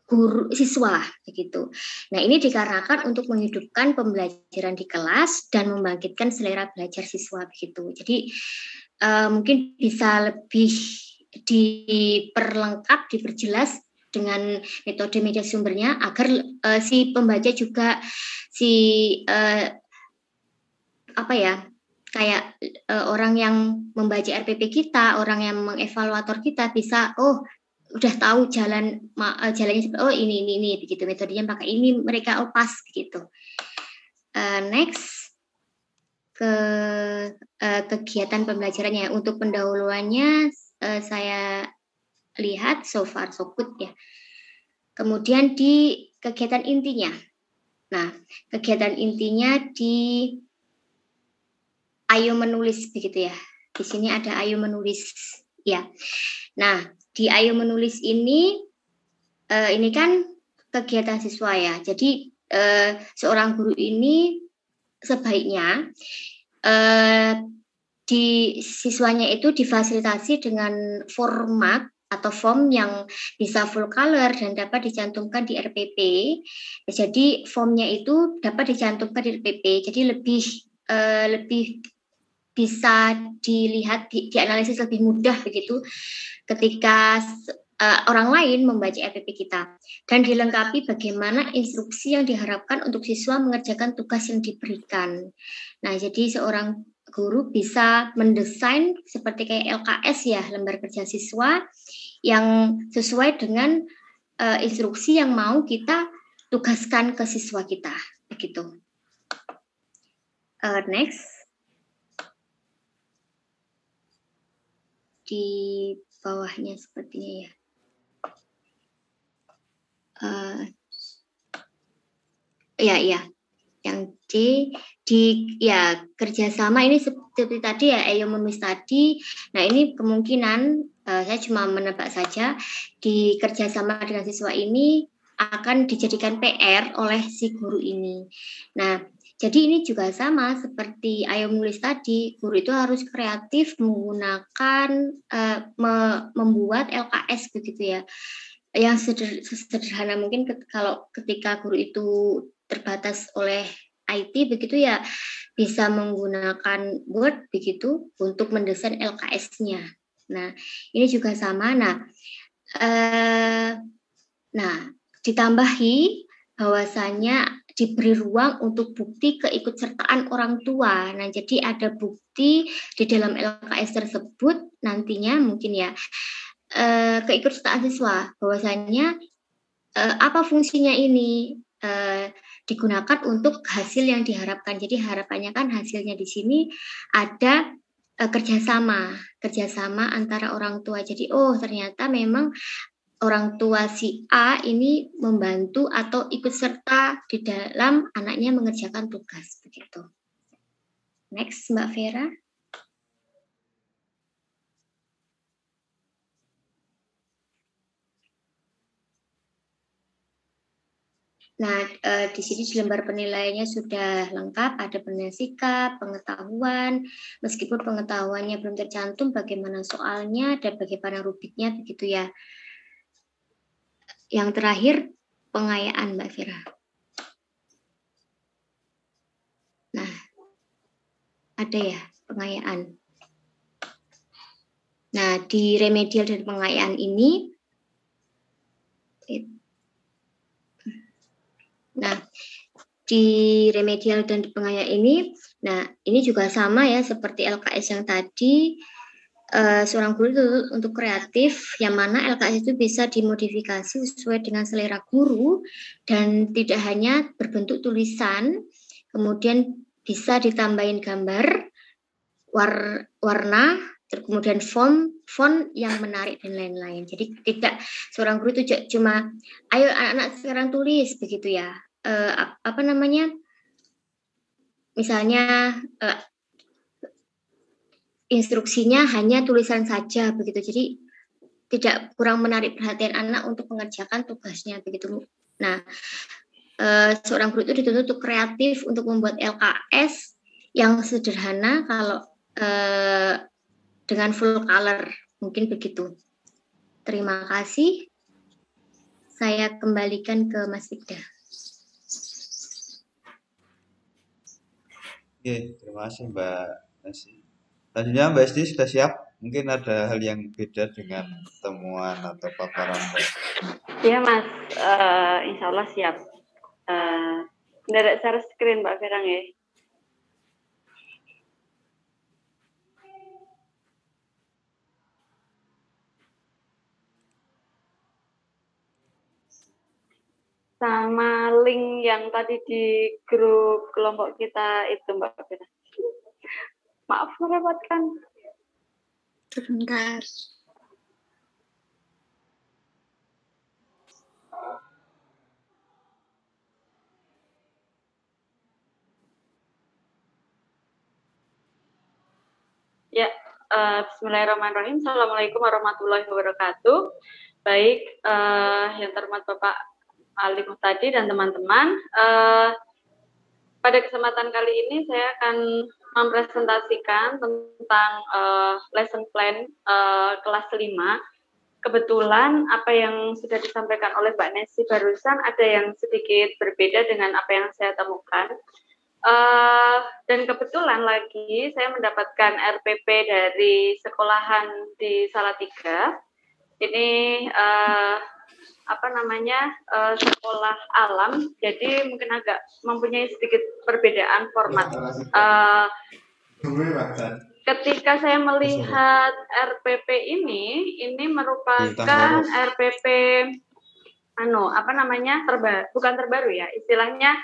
Speaker 6: guru siswa begitu. Nah ini dikarenakan untuk menghidupkan pembelajaran di kelas dan membangkitkan selera belajar siswa begitu. Jadi mungkin bisa lebih diperlengkap, diperjelas dengan metode media sumbernya agar si pembaca juga kayak orang yang membaca RPP kita, orang yang mengevaluator kita bisa udah tahu jalannya ini begitu, metodenya pakai ini, mereka pas begitu. Next ke kegiatan pembelajarannya. Untuk pendahuluannya saya lihat so far so good ya. Kemudian di kegiatan intinya. Nah, kegiatan intinya di ayo menulis begitu ya. Di sini ada ayo menulis ya. Nah, di ayo menulis ini kan kegiatan siswa ya. Jadi seorang guru ini sebaiknya di siswanya itu difasilitasi dengan format atau form yang bisa full color dan dapat dicantumkan di RPP. Jadi formnya itu dapat dicantumkan di RPP. Jadi lebih bisa dilihat, dianalisis lebih mudah begitu ketika orang lain membaca RPP kita. Dan dilengkapi bagaimana instruksi yang diharapkan untuk siswa mengerjakan tugas yang diberikan. Nah, jadi seorang guru bisa mendesain seperti kayak LKS ya, lembar kerja siswa yang sesuai dengan instruksi yang mau kita tugaskan ke siswa kita, begitu. Next, di bawahnya sepertinya ya. Yang D di kerjasama ini seperti tadi ya, ayo menulis tadi. Nah ini kemungkinan saya cuma menebak saja, di kerjasama dengan siswa ini akan dijadikan PR oleh si guru ini. Nah jadi ini juga sama seperti ayo menulis tadi, guru itu harus kreatif menggunakan membuat LKS begitu ya, yang sederhana mungkin. Kalau ketika guru itu terbatas oleh IT begitu ya, bisa menggunakan Word begitu untuk mendesain LKS-nya. Nah, ini juga sama. Nah, ditambahi bahwasanya diberi ruang untuk bukti keikutsertaan orang tua. Nah, jadi ada bukti di dalam LKS tersebut nantinya mungkin ya, keikutsertaan siswa, bahwasanya apa fungsinya ini digunakan untuk hasil yang diharapkan. Jadi harapannya kan hasilnya di sini ada kerjasama antara orang tua. Jadi ternyata memang orang tua si A ini membantu atau ikut serta di dalam anaknya mengerjakan tugas begitu. Next, Mbak Vera. Nah, di sini di lembar penilaiannya sudah lengkap, ada penilaian sikap, pengetahuan, meskipun pengetahuannya belum tercantum bagaimana soalnya dan bagaimana rubriknya begitu ya. Yang terakhir, pengayaan, Mbak Fira. Nah, ada ya pengayaan. Nah, di remedial dan pengayaan ini, di remedial dan di pengayaan ini, nah ini juga sama ya seperti LKS yang tadi, seorang guru itu untuk kreatif, yang mana LKS itu bisa dimodifikasi sesuai dengan selera guru dan tidak hanya berbentuk tulisan, kemudian bisa ditambahin gambar, warna, kemudian font yang menarik dan lain-lain. Jadi tidak seorang guru itu cuma ayo anak-anak sekarang tulis begitu ya. Misalnya instruksinya hanya tulisan saja begitu. Jadi tidak kurang menarik perhatian anak untuk mengerjakan tugasnya begitu. Nah, seorang guru itu dituntut untuk kreatif untuk membuat LKS yang sederhana kalau dengan full color, mungkin begitu. Terima kasih. Saya kembalikan ke Mas Fikda.
Speaker 4: Oke, terima kasih Mbak Nasi. Selanjutnya Mbak Esti sudah siap? Mungkin ada hal yang beda dengan temuan atau paparan Mbak.
Speaker 7: Iya Mas, insya Allah siap. Mendadak share screen Mbak Firang ya. Sama link yang tadi di grup kelompok kita itu Mbak Firang. Maaf merepotkan.
Speaker 3: Sebentar.
Speaker 7: Ya, bismillahirrahmanirrahim. Assalamualaikum warahmatullahi wabarakatuh. Baik, yang terhormat Bapak Ali Muhtadi dan teman-teman. Pada kesempatan kali ini saya akan mempresentasikan tentang lesson plan kelas 5. Kebetulan apa yang sudah disampaikan oleh Mbak Nesi barusan ada yang sedikit berbeda dengan apa yang saya temukan. Dan kebetulan lagi saya mendapatkan RPP dari sekolahan di Salatiga. Ini sekolah alam, jadi mungkin agak mempunyai sedikit perbedaan format. Ketika saya melihat RPP ini merupakan RPP bukan terbaru ya, istilahnya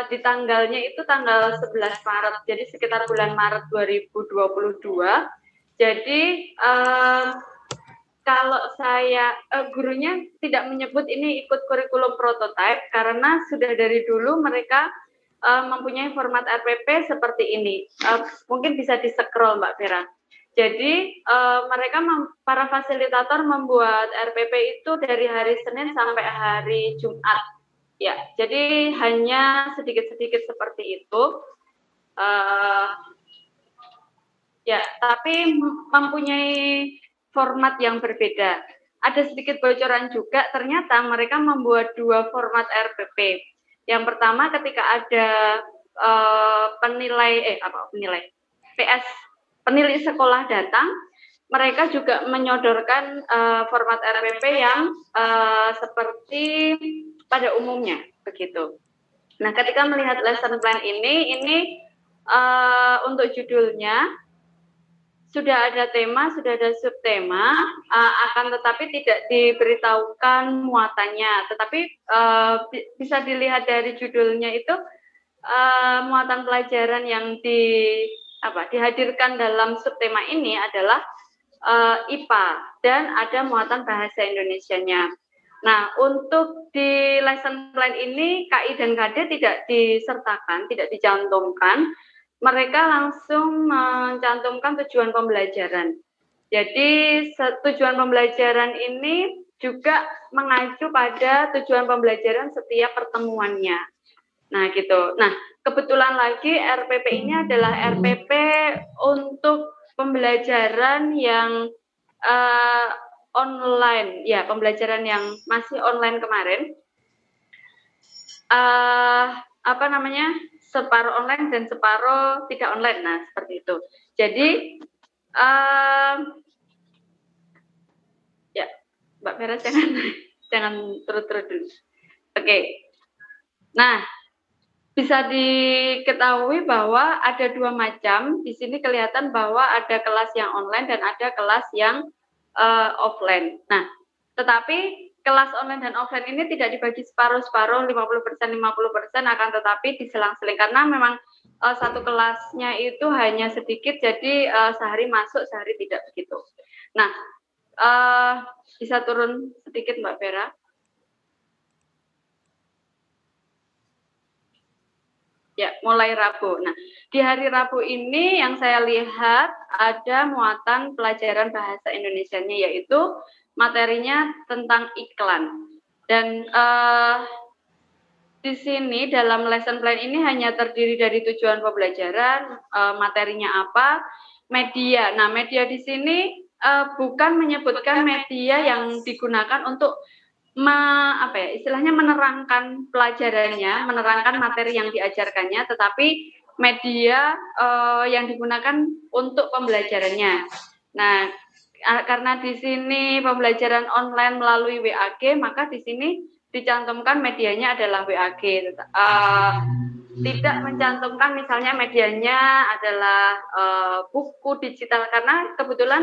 Speaker 7: di tanggalnya itu tanggal 11 Maret, jadi sekitar bulan Maret 2022. Jadi kalau saya gurunya tidak menyebut ini ikut kurikulum prototype karena sudah dari dulu mereka mempunyai format RPP seperti ini. Mungkin bisa di-scroll Mbak Vera. Jadi mereka para fasilitator membuat RPP itu dari hari Senin sampai hari Jumat. Ya, jadi hanya sedikit-sedikit seperti itu. Ya, tapi mempunyai format yang berbeda. Ada sedikit bocoran juga, ternyata mereka membuat dua format RPP. Yang pertama ketika ada penilai sekolah datang, mereka juga menyodorkan format RPP yang seperti pada umumnya begitu. Nah, ketika melihat lesson plan ini untuk judulnya sudah ada tema, sudah ada subtema, akan tetapi tidak diberitahukan muatannya. Tetapi bisa dilihat dari judulnya itu muatan pelajaran yang dihadirkan dalam subtema ini adalah IPA dan ada muatan bahasa Indonesianya. Nah, untuk di lesson plan ini KI dan KD tidak disertakan, tidak dicantumkan. Mereka langsung mencantumkan tujuan pembelajaran. Jadi tujuan pembelajaran ini juga mengacu pada tujuan pembelajaran setiap pertemuannya. Nah, gitu. Nah, kebetulan lagi RPP ini adalah RPP untuk pembelajaran yang online, ya pembelajaran yang masih online kemarin, separuh online dan separuh tidak online. Nah, seperti itu. Jadi ya Mbak Vera jangan turut-turut dulu. Oke. Nah, bisa diketahui bahwa ada dua macam. Di sini kelihatan bahwa ada kelas yang online dan ada kelas yang offline. Nah, tetapi kelas online dan offline ini tidak dibagi separuh-separuh, 50%, 50%, akan tetapi diselang-seling. Karena memang satu kelasnya itu hanya sedikit, jadi sehari masuk, sehari tidak begitu. Nah, bisa turun sedikit Mbak Vera. Ya, mulai Rabu. Nah, di hari Rabu ini yang saya lihat ada muatan pelajaran bahasa Indonesianya, yaitu materinya tentang iklan. Dan di sini dalam lesson plan ini hanya terdiri dari tujuan pembelajaran, materinya apa, media. Nah, media di sini bukan menyebutkan media yang digunakan untuk istilahnya menerangkan pelajarannya, menerangkan materi yang diajarkannya, tetapi media yang digunakan untuk pembelajarannya. Nah, karena di sini pembelajaran online melalui WAG, maka di sini dicantumkan medianya adalah WAG. Tidak mencantumkan misalnya medianya adalah buku digital, karena kebetulan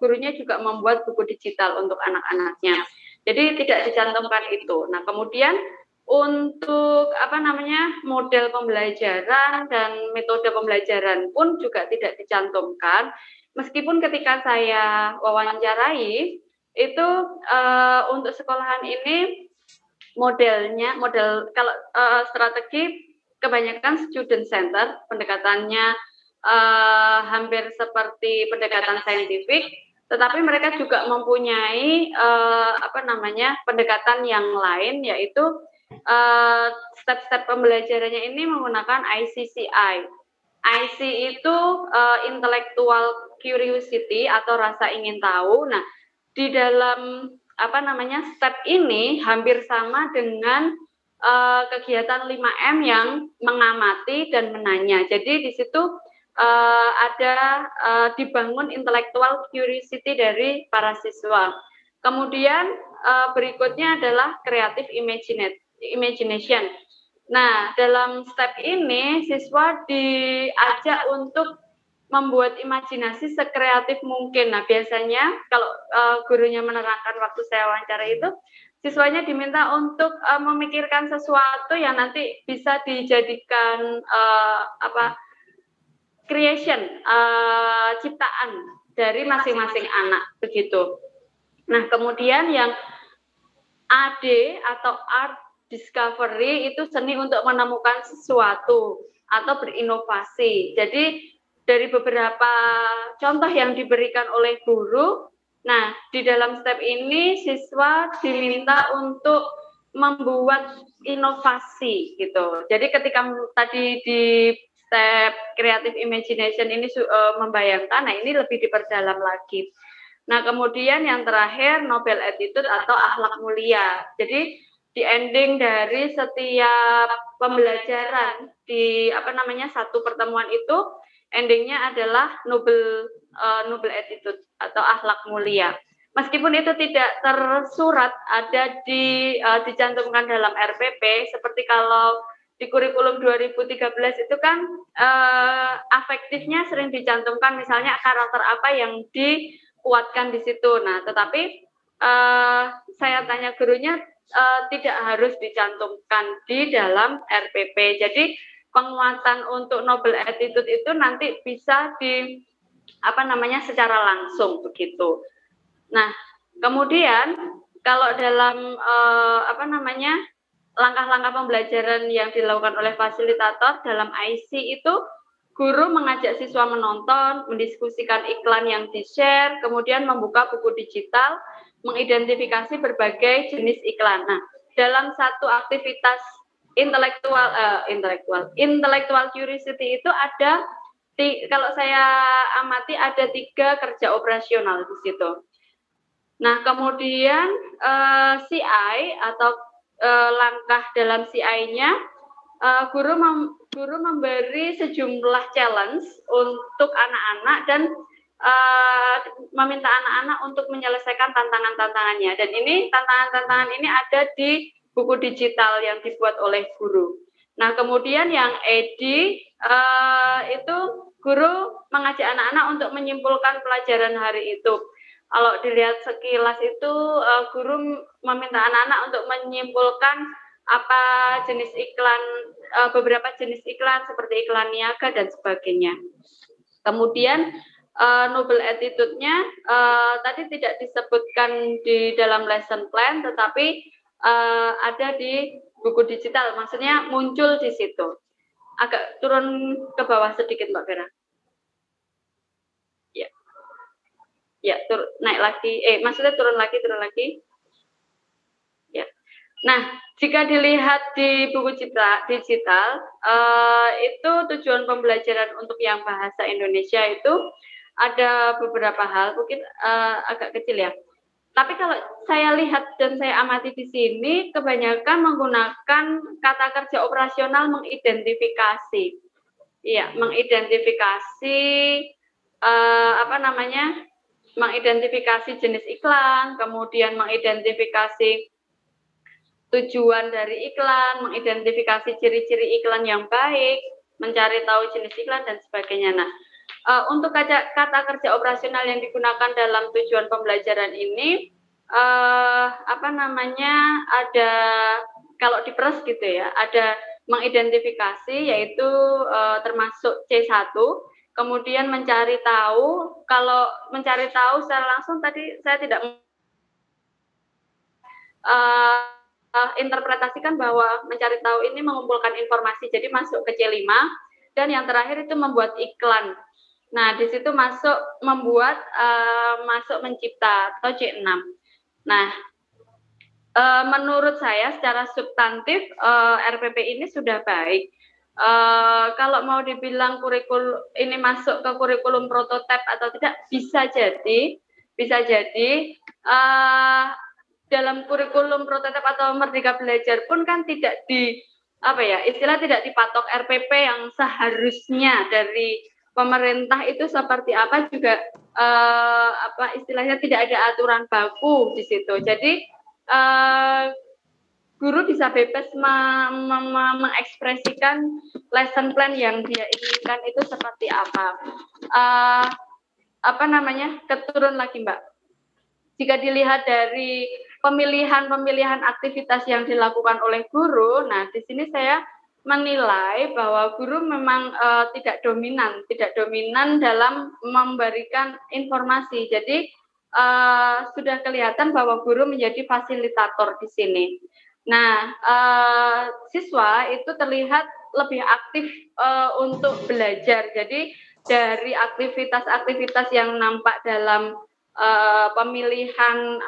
Speaker 7: gurunya juga membuat buku digital untuk anak-anaknya. Jadi tidak dicantumkan itu. Nah, kemudian untuk model pembelajaran dan metode pembelajaran pun juga tidak dicantumkan. Meskipun ketika saya wawancarai itu untuk sekolahan ini model kalau strategi kebanyakan student center, pendekatannya hampir seperti pendekatan saintifik. Tetapi mereka juga mempunyai pendekatan yang lain, yaitu step-step pembelajarannya ini menggunakan ICCI. IC itu intellectual curiosity atau rasa ingin tahu. Nah, di dalam step ini hampir sama dengan kegiatan 5M yang mengamati dan menanya. Jadi di situ ada dibangun intellectual curiosity dari para siswa. Kemudian berikutnya adalah creative imagination. Nah, dalam step ini siswa diajak untuk membuat imajinasi sekreatif mungkin. Nah, biasanya kalau gurunya menerangkan waktu saya wawancara itu, siswanya diminta untuk memikirkan sesuatu yang nanti bisa dijadikan creation, ciptaan dari masing-masing anak, begitu. Nah, kemudian yang AD atau art discovery itu seni untuk menemukan sesuatu atau berinovasi. Jadi dari beberapa contoh yang diberikan oleh guru, nah di dalam step ini siswa diminta untuk membuat inovasi gitu. Jadi ketika tadi di step creative imagination ini membayangkan, nah ini lebih diperdalam lagi. Nah, kemudian yang terakhir Noble attitude atau akhlak mulia. Jadi di ending dari setiap pembelajaran di satu pertemuan itu endingnya adalah noble attitude atau akhlak mulia. Meskipun itu tidak tersurat ada dicantumkan dalam RPP, seperti kalau di kurikulum 2013 itu kan afektifnya sering dicantumkan, misalnya karakter apa yang dikuatkan di situ. Nah, tetapi saya tanya gurunya tidak harus dicantumkan di dalam RPP. Jadi penguatan untuk noble attitude itu nanti bisa secara langsung begitu. Nah, kemudian kalau dalam langkah-langkah pembelajaran yang dilakukan oleh fasilitator dalam IC itu, guru mengajak siswa menonton, mendiskusikan iklan yang di-share, kemudian membuka buku digital, mengidentifikasi berbagai jenis iklan. Nah, dalam satu aktivitas intellectual curiosity itu ada, kalau saya amati ada 3 kerja operasional di situ. Nah, kemudian CI atau langkah dalam CI-nya, guru memberi sejumlah challenge untuk anak-anak dan meminta anak-anak untuk menyelesaikan tantangan-tantangannya. Dan ini tantangan-tantangan ini ada di buku digital yang dibuat oleh guru. Nah, kemudian yang EDI itu guru mengajak anak-anak untuk menyimpulkan pelajaran hari itu. Kalau dilihat sekilas itu guru meminta anak-anak untuk menyimpulkan apa jenis iklan, beberapa jenis iklan seperti iklan niaga dan sebagainya. Kemudian noble attitude-nya tadi tidak disebutkan di dalam lesson plan, tetapi ada di buku digital, maksudnya muncul di situ. Agak turun ke bawah sedikit Mbak Vera. Ya, naik lagi. Maksudnya turun lagi. Ya. Nah, jika dilihat di buku digital, itu tujuan pembelajaran untuk yang bahasa Indonesia itu ada beberapa hal, mungkin agak kecil ya. Tapi kalau saya lihat dan saya amati di sini, kebanyakan menggunakan kata kerja operasional mengidentifikasi. Iya, mengidentifikasi mengidentifikasi jenis iklan, kemudian mengidentifikasi tujuan dari iklan, mengidentifikasi ciri-ciri iklan yang baik, mencari tahu jenis iklan dan sebagainya. Nah, untuk kata kerja operasional yang digunakan dalam tujuan pembelajaran ini, ada kalau diperes gitu ya, ada mengidentifikasi yaitu termasuk C1. Kemudian mencari tahu, kalau mencari tahu secara langsung tadi saya tidak interpretasikan bahwa mencari tahu ini mengumpulkan informasi, jadi masuk ke C5, dan yang terakhir itu membuat iklan. Nah, di situ masuk mencipta atau C6. Nah, menurut saya secara substantif RPP ini sudah baik. Kalau mau dibilang kurikulum ini masuk ke kurikulum prototipe atau tidak, bisa jadi dalam kurikulum prototipe atau Merdeka Belajar pun kan tidak tidak dipatok RPP yang seharusnya dari pemerintah itu seperti apa juga istilahnya tidak ada aturan baku di situ. Jadi guru bisa bebas mengekspresikan lesson plan yang dia inginkan itu seperti apa. Keturun lagi Mbak. Jika dilihat dari pemilihan aktivitas yang dilakukan oleh guru, nah di sini saya menilai bahwa guru memang tidak dominan dalam memberikan informasi. Jadi sudah kelihatan bahwa guru menjadi fasilitator di sini. Nah, siswa itu terlihat lebih aktif untuk belajar. Jadi dari aktivitas-aktivitas yang nampak dalam pemilihan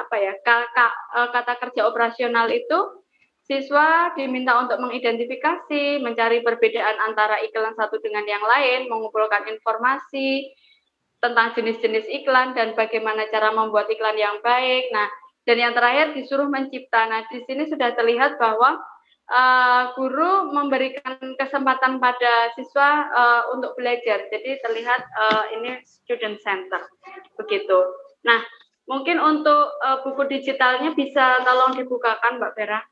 Speaker 7: kata kerja operasional itu, siswa diminta untuk mengidentifikasi, mencari perbedaan antara iklan satu dengan yang lain, mengumpulkan informasi tentang jenis-jenis iklan dan bagaimana cara membuat iklan yang baik. Nah, dan yang terakhir disuruh mencipta. Nah, di sini sudah terlihat bahwa guru memberikan kesempatan pada siswa untuk belajar. Jadi terlihat ini student center, begitu. Nah, mungkin untuk buku digitalnya bisa tolong dibukakan, Mbak Vera.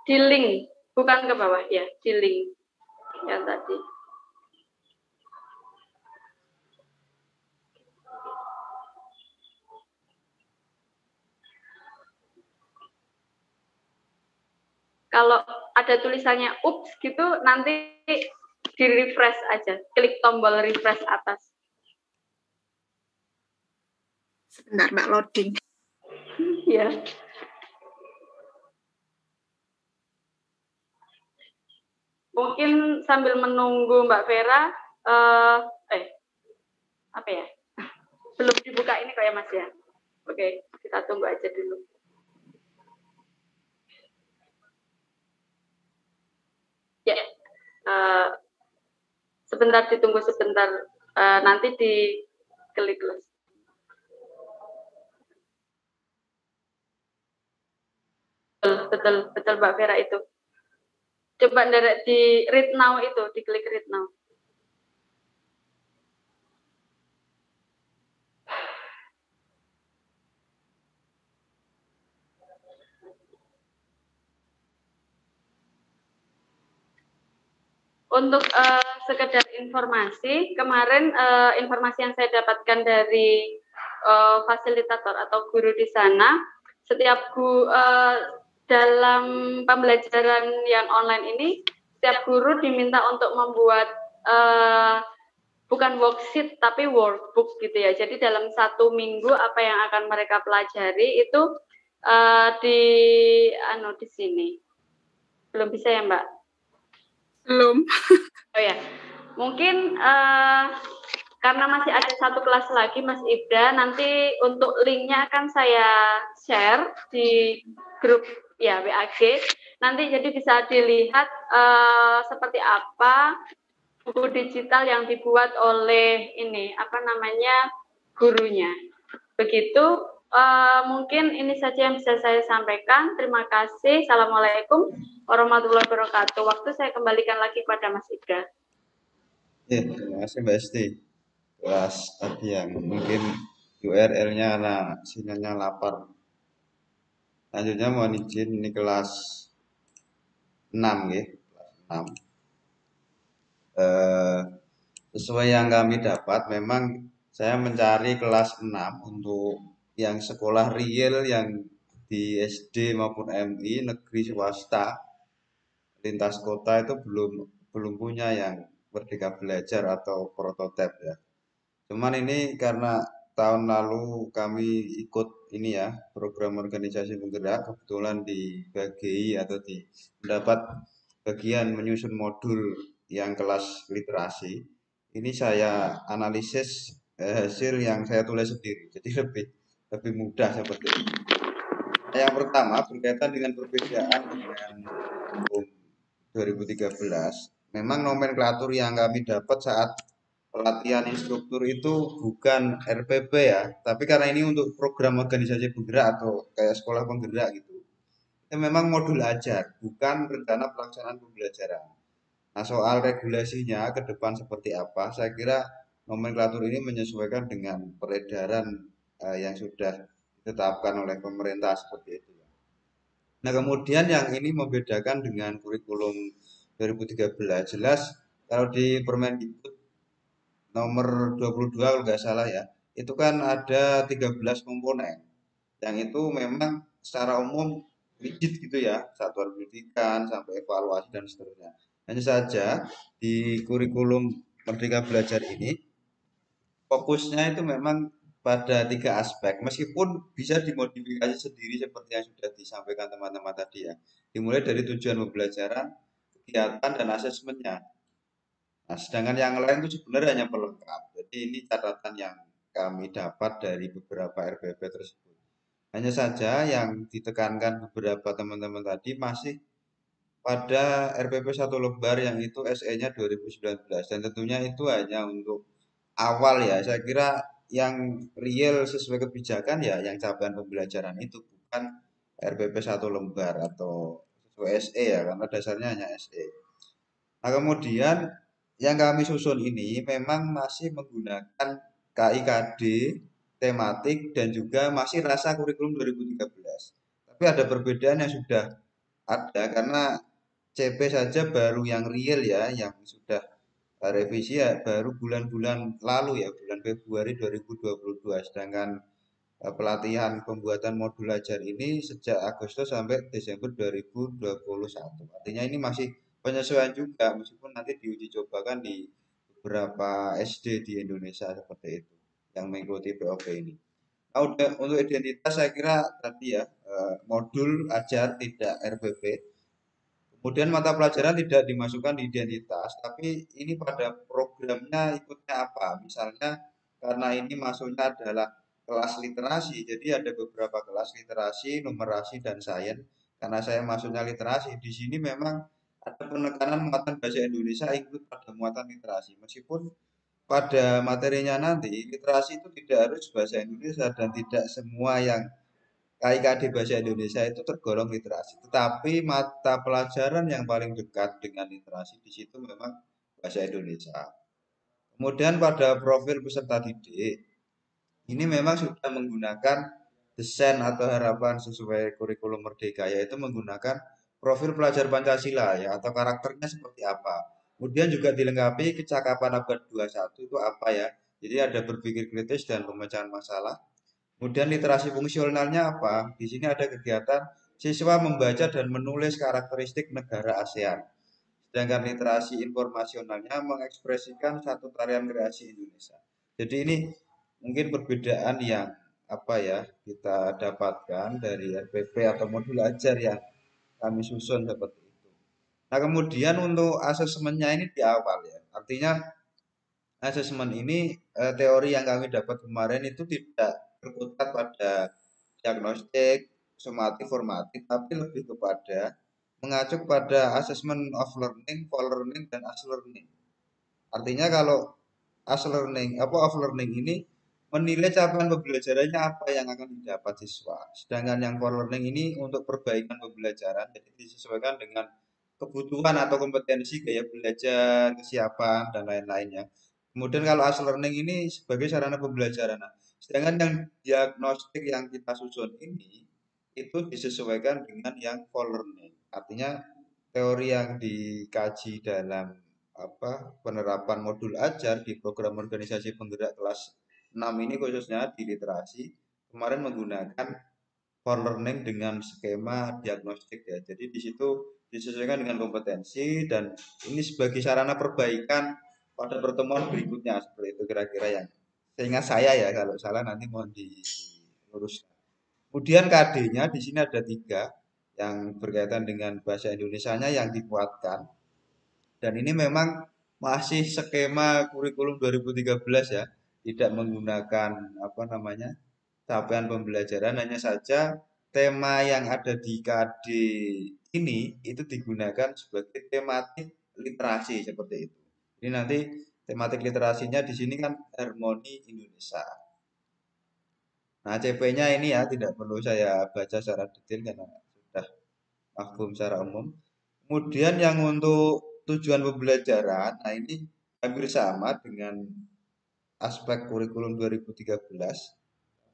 Speaker 7: Di link, bukan ke bawah ya, di link yang tadi. Kalau ada tulisannya ups gitu, nanti di refresh aja, klik tombol refresh atas.
Speaker 3: Sebentar Mbak, loading.
Speaker 7: Ya. Mungkin sambil menunggu Mbak Vera, belum dibuka ini kok ya Mas ya. Oke, kita tunggu aja dulu. Ya, sebentar ditunggu sebentar, nanti diklik betul betul Mbak Vera itu. Coba di read now itu, diklik read now. Untuk sekedar informasi, kemarin informasi yang saya dapatkan dari fasilitator atau guru di sana, setiap dalam pembelajaran yang online ini, setiap guru diminta untuk membuat bukan worksheet tapi workbook gitu ya. Jadi dalam 1 minggu apa yang akan mereka pelajari itu di sini. Belum bisa ya Mbak?
Speaker 3: Belum.
Speaker 7: Oh ya, mungkin karena masih ada 1 kelas lagi Mas Ibda, nanti untuk linknya akan saya share di grup ya WAG. Nanti jadi bisa dilihat seperti apa buku digital yang dibuat oleh gurunya. Begitu. Mungkin ini saja yang bisa saya sampaikan. Terima kasih. Assalamualaikum warahmatullahi wabarakatuh. Waktu saya kembalikan lagi kepada Mas Ibda.
Speaker 4: Ya, terima kasih Mbak Esti. Kelas tadi yang mungkin URL-nya sinyalnya lapar. Selanjutnya mohon izin ini kelas 6 ya. Kelas 6. Sesuai yang kami dapat memang saya mencari kelas 6 untuk yang sekolah real yang di SD maupun MI negeri swasta lintas kota itu belum punya yang Merdeka Belajar atau prototipe ya. Cuman ini karena tahun lalu kami ikut ini ya program organisasi penggerak, kebetulan di BGI atau mendapat bagian menyusun modul yang kelas literasi. Ini saya analisis hasil yang saya tulis sendiri, jadi lebih mudah seperti ini. Yang pertama berkaitan dengan perbedaan dengan 2013. Memang nomenklatur yang kami dapat saat pelatihan instruktur itu bukan RPP ya, tapi karena ini untuk program organisasi penggerak atau kayak sekolah penggerak gitu. Itu memang modul ajar, bukan rencana pelaksanaan pembelajaran. Nah, soal regulasinya ke depan seperti apa, saya kira nomenklatur ini menyesuaikan dengan peredaran yang sudah ditetapkan oleh pemerintah seperti itu. Nah, kemudian yang ini membedakan dengan kurikulum 2013, jelas kalau di Permendikbud nomor 22 kalau nggak salah ya, itu kan ada 13 komponen. Yang itu memang secara umum rigid gitu ya, satuan pendidikan sampai evaluasi dan seterusnya. Hanya saja di kurikulum Merdeka Belajar ini fokusnya itu memang pada 3 aspek, meskipun bisa dimodifikasi sendiri seperti yang sudah disampaikan teman-teman tadi ya. Dimulai dari tujuan pembelajaran, kegiatan, dan asesmennya. Nah, sedangkan yang lain itu sebenarnya hanya pelengkap. Jadi ini catatan yang kami dapat dari beberapa RPP tersebut. Hanya saja yang ditekankan beberapa teman-teman tadi masih pada RPP 1 lembar yang itu SE-nya 2019. Dan tentunya itu hanya untuk awal ya. Saya kira yang real sesuai kebijakan ya yang capaian pembelajaran itu, bukan RPP 1 lembar atau sesuai SE ya, karena dasarnya hanya SE. Nah, kemudian yang kami susun ini memang masih menggunakan KIKD, tematik, dan juga masih rasa kurikulum 2013. Tapi ada perbedaan yang sudah ada karena CP saja baru yang real ya, yang sudah revisi ya baru bulan-bulan lalu ya, bulan Februari 2022. Sedangkan pelatihan pembuatan modul ajar ini sejak Agustus sampai Desember 2021. Artinya ini masih penyesuaian juga, meskipun nanti diuji cobakan di beberapa SD di Indonesia seperti itu yang mengikuti POP ini. Nah, untuk identitas saya kira tadi ya modul ajar tidak RPP. Kemudian mata pelajaran tidak dimasukkan di identitas, tapi ini pada programnya ikutnya apa? Misalnya karena ini masuknya adalah kelas literasi, jadi ada beberapa kelas literasi, numerasi, dan sains. Karena saya masuknya literasi, di sini memang ada penekanan muatan bahasa Indonesia ikut pada muatan literasi. Meskipun pada materinya nanti literasi itu tidak harus bahasa Indonesia dan tidak semua yang KIKD Bahasa Indonesia itu tergolong literasi. Tetapi mata pelajaran yang paling dekat dengan literasi di situ memang Bahasa Indonesia. Kemudian pada profil peserta didik, ini memang sudah menggunakan desain atau harapan sesuai kurikulum Merdeka, yaitu menggunakan profil pelajar Pancasila ya, atau karakternya seperti apa. Kemudian juga dilengkapi kecakapan abad 21 itu apa ya. Jadi ada berpikir kritis dan pemecahan masalah. Kemudian literasi fungsionalnya apa? Di sini ada kegiatan siswa membaca dan menulis karakteristik negara ASEAN. Sedangkan literasi informasionalnya mengekspresikan satu tarian kreasi Indonesia. Jadi ini mungkin perbedaan yang apa ya kita dapatkan dari RPP atau modul ajar yang kami susun seperti itu. Nah kemudian untuk asesmennya ini di awal ya. Artinya asesmen ini teori yang kami dapat kemarin itu tidak berkutat pada diagnostik, somatik, formatif, tapi lebih kepada mengacu pada assessment of learning, for learning, dan as learning. Artinya kalau as learning, of learning ini menilai capaian pembelajarannya apa yang akan didapat siswa. Sedangkan yang for learning ini untuk perbaikan pembelajaran, jadi disesuaikan dengan kebutuhan atau kompetensi gaya belajar, kesiapan, dan lain-lainnya. Kemudian kalau as learning ini sebagai sarana pembelajaran. Nah, sedangkan yang diagnostik yang kita susun ini itu disesuaikan dengan yang for learning. Artinya teori yang dikaji dalam penerapan modul ajar di program organisasi penggerak kelas 6 ini khususnya di literasi kemarin menggunakan for learning dengan skema diagnostik ya. Jadi di situ disesuaikan dengan kompetensi dan ini sebagai sarana perbaikan pada pertemuan berikutnya seperti itu kira-kira yang seingat saya ya, kalau salah nanti mohon diluruskan. Kemudian KD-nya di sini ada 3 yang berkaitan dengan bahasa Indonesianya yang dikuatkan. Dan ini memang masih skema kurikulum 2013 ya, tidak menggunakan capaian pembelajaran, hanya saja tema yang ada di KD ini itu digunakan sebagai tematik literasi seperti itu. Ini nanti tematik literasinya di sini kan harmoni Indonesia. Nah, CP-nya ini ya tidak perlu saya baca secara detail karena sudah mafhum secara umum. Kemudian yang untuk tujuan pembelajaran, nah ini hampir sama dengan aspek kurikulum 2013.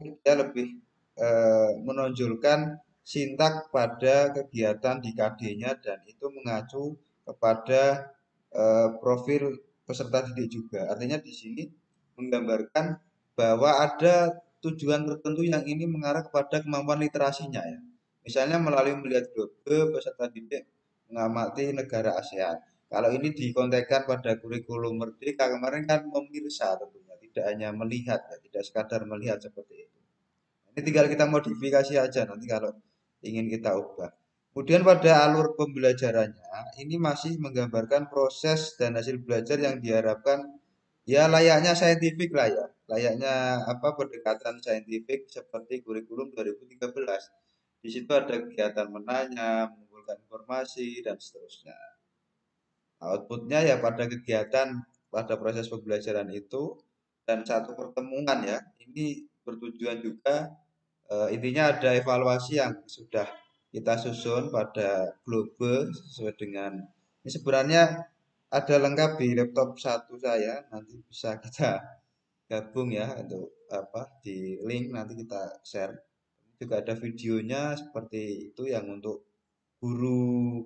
Speaker 4: Dia lebih menonjolkan sintak pada kegiatan di KD-nya dan itu mengacu kepada profil peserta didik juga. Artinya di sini menggambarkan bahwa ada tujuan tertentu yang ini mengarah kepada kemampuan literasinya ya. Misalnya melalui melihat globe peserta didik mengamati negara ASEAN. Kalau ini dikontekskan pada kurikulum Merdeka kemarin kan memirsa tentunya, tidak hanya melihat ya, tidak sekadar melihat seperti itu. Ini tinggal kita modifikasi aja nanti kalau ingin kita ubah. Kemudian pada alur pembelajarannya ini masih menggambarkan proses dan hasil belajar yang diharapkan ya layaknya saintifik lah ya, layaknya pendekatan saintifik seperti kurikulum 2013. Di situ ada kegiatan menanya, mengumpulkan informasi dan seterusnya. Outputnya ya pada kegiatan pada proses pembelajaran itu dan satu pertemuan ya, ini bertujuan juga intinya ada evaluasi yang sudah kita susun pada globe sesuai dengan ini sebenarnya ada lengkap di laptop satu saya, nanti bisa kita gabung ya untuk di link nanti kita share. Juga ada videonya seperti itu yang untuk guru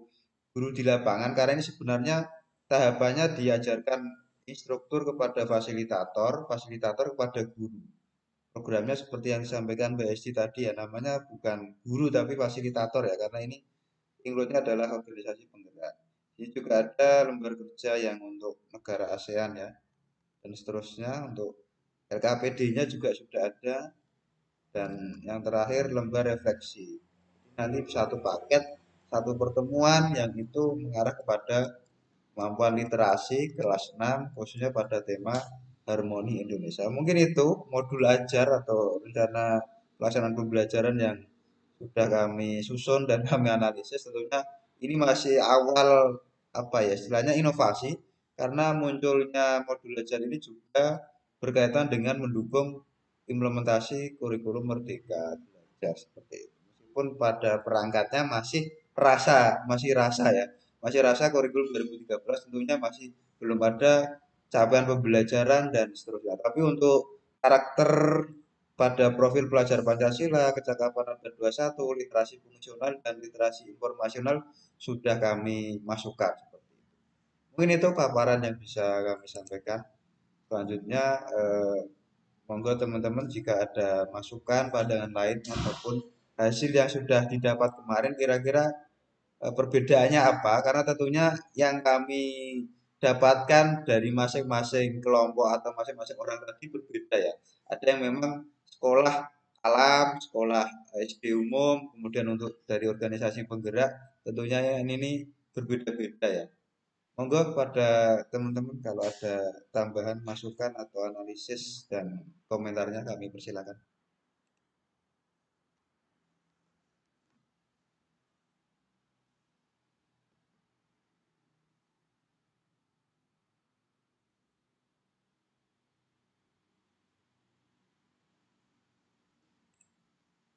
Speaker 4: di lapangan karena ini sebenarnya tahapannya diajarkan instruktur kepada fasilitator, fasilitator kepada guru. Programnya seperti yang disampaikan Mbak Esti tadi ya, namanya bukan guru tapi fasilitator ya, karena ini include-nya adalah organisasi penggerak. Ini juga ada lembar kerja yang untuk negara ASEAN ya, dan seterusnya. Untuk LKPD-nya juga sudah ada, dan yang terakhir lembar refleksi. Nanti satu paket, satu pertemuan yang itu mengarah kepada kemampuan literasi kelas 6, khususnya pada tema harmoni Indonesia. Mungkin itu modul ajar atau rencana pelaksanaan pembelajaran yang sudah kami susun dan kami analisis. Tentunya ini masih awal istilahnya inovasi karena munculnya modul ajar ini juga berkaitan dengan mendukung implementasi kurikulum Merdeka Belajar seperti itu. meskipun pada perangkatnya masih rasa ya, masih rasa kurikulum 2013 tentunya masih belum ada capaian pembelajaran dan seterusnya. Tapi untuk karakter pada profil pelajar Pancasila, kecakapan abjad 21, literasi fungsional dan literasi informasional sudah kami masukkan seperti itu. Mungkin itu paparan yang bisa kami sampaikan. Selanjutnya monggo teman-teman jika ada masukan, pandangan lain ataupun hasil yang sudah didapat kemarin kira-kira perbedaannya apa? Karena tentunya yang kami dapatkan dari masing-masing kelompok atau masing-masing orang tadi berbeda ya. Ada yang memang sekolah alam, sekolah SD umum, kemudian untuk dari organisasi penggerak, tentunya ini berbeda-beda ya. Monggo kepada teman-teman kalau ada tambahan masukan atau analisis dan komentarnya kami persilakan.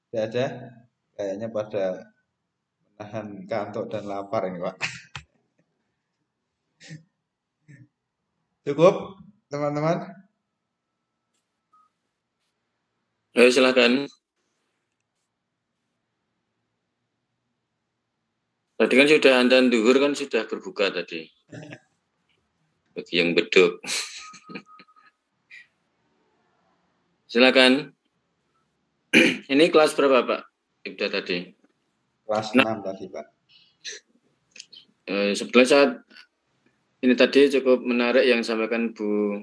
Speaker 4: Tidak ada? Kayaknya pada menahan kantuk dan lapar ini Pak. Cukup teman-teman?
Speaker 1: Ayo silakan. Tadi kan sudah andan duhur kan sudah berbuka tadi. Bagi yang beduk. Silakan. Ini kelas berapa Pak? Ibda tadi.
Speaker 4: Kelas 6 tadi Pak.
Speaker 1: Sebetulnya saat ini tadi cukup menarik yang disampaikan Bu.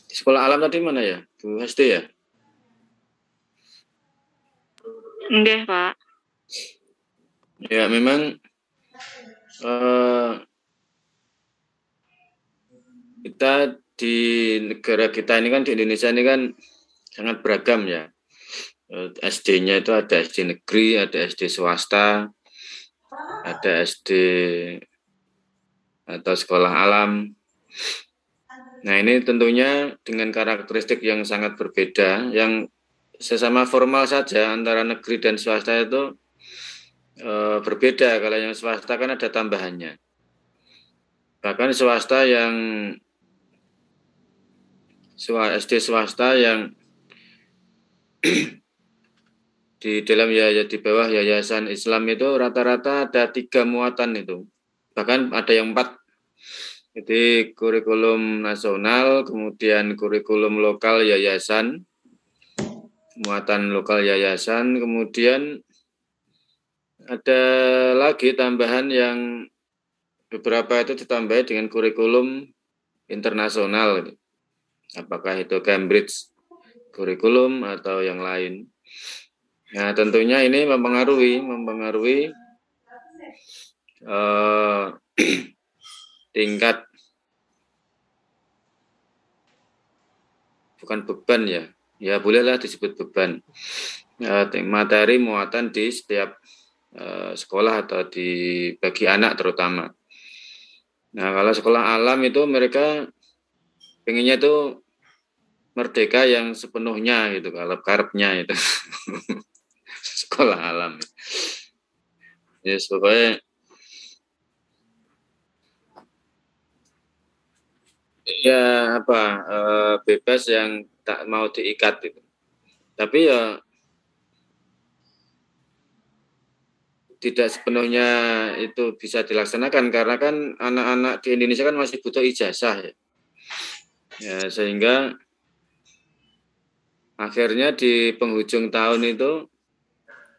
Speaker 1: Di sekolah alam tadi mana ya? Bu Hesti ya?
Speaker 7: Enggak, Pak.
Speaker 1: Ya memang kita di negara kita ini kan di Indonesia ini kan sangat beragam ya. SD-nya itu ada SD negeri, ada SD swasta, ada SD atau sekolah alam. Nah ini tentunya dengan karakteristik yang sangat berbeda, yang sesama formal saja antara negeri dan swasta itu berbeda. Kalau yang swasta kan ada tambahannya. Bahkan swasta yang SD swasta yang di dalam di bawah yayasan Islam itu rata-rata ada 3 muatan itu. Bahkan ada yang 4. Jadi kurikulum nasional, kemudian kurikulum lokal yayasan, muatan lokal yayasan, kemudian ada lagi tambahan yang beberapa itu ditambah dengan kurikulum internasional. Apakah itu Cambridge kurikulum atau yang lain. Nah, tentunya ini mempengaruhi tingkat, bukan beban ya bolehlah disebut beban, materi muatan di setiap sekolah atau bagi anak terutama. Nah, kalau sekolah alam itu mereka pengennya itu merdeka yang sepenuhnya gitu, kalau karepnya itu. Sekolah alam. Yes, pokoknya ya bebas yang tak mau diikat itu. Tapi ya tidak sepenuhnya itu bisa dilaksanakan karena kan anak-anak di Indonesia kan masih butuh ijazah ya. Ya sehingga akhirnya di penghujung tahun itu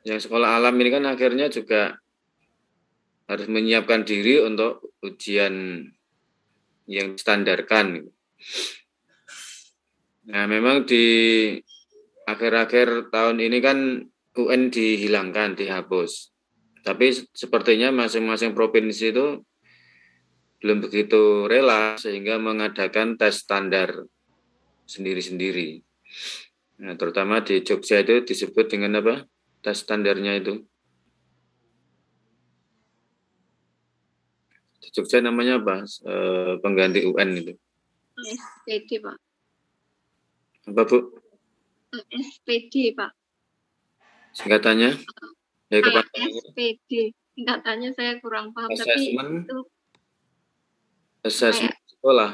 Speaker 1: yang sekolah alam ini kan akhirnya juga harus menyiapkan diri untuk ujian yang standarkan. Nah, memang di akhir-akhir tahun ini kan UN dihilangkan, dihapus. Tapi sepertinya masing-masing provinsi itu belum begitu rela sehingga mengadakan tes standar sendiri-sendiri. Nah, terutama di Jogja itu disebut dengan apa? Tes standarnya itu. Di Jogja namanya apa? Pengganti UN itu.
Speaker 5: SPD, Pak.
Speaker 1: Apa, Bu?
Speaker 5: SPD, Pak.
Speaker 1: Singkatannya? Ya, kepada
Speaker 6: ASPD. Singkatannya saya kurang paham,
Speaker 1: assessment,
Speaker 6: tapi itu
Speaker 1: assessment
Speaker 6: kayak
Speaker 1: sekolah.